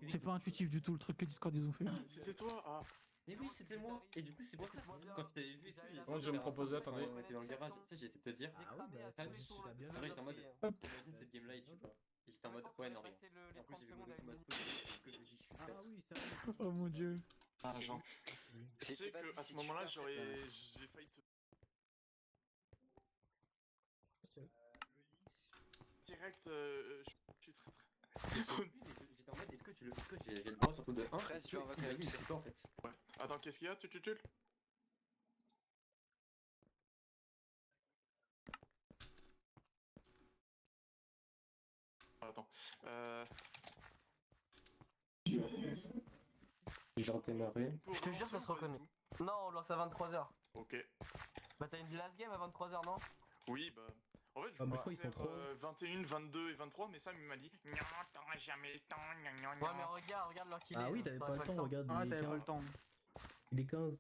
C'est pas intuitif du tout le truc que Discord ils ont fait. C'était toi? Ah. Mais oui, c'était moi. Et du coup, c'est moi quand tu t'avais vu et tout. Moi, je vais me proposer, attendez. On était dans le garage, tu sais, j'ai essayé de te dire. Ah oui, bah, Ah ça, oui, j'étais bien. j'étais en mode. Imagine cette game là, il tue pas. Et j'étais en mode, ouais, non, rien. Et en plus, j'ai vu mon mode parce que je me dis, je suis Ah bête. oui, ça. Oh mon dieu. Ah, Jean. Tu sais que à ce moment-là, j'ai failli te. Direct, je suis très très. J'étais en mode, est-ce que j'ai le droit surtout de 1? Fred, tu vas invoquer avec en fait. Ouais. Attends, qu'est-ce qu'il y a? Tu. Attends. J'ai redémarré. Je te jure, ça se reconnaît. Non, on lance à 23h. Ok. Bah, t'as une last game à 23h, non? Oui, bah. En fait, je Ah, voulais moi, je crois qu'ils sont faire, trop. 21, 22 et 23, mais Sam il m'a dit non, t'auras jamais le temps, gna gna Ouais, gna. mais regarde leur kill. Ah oui, t'avais pas le temps, regarde. Ah, il est t'avais pas le 15. temps. Il est 15.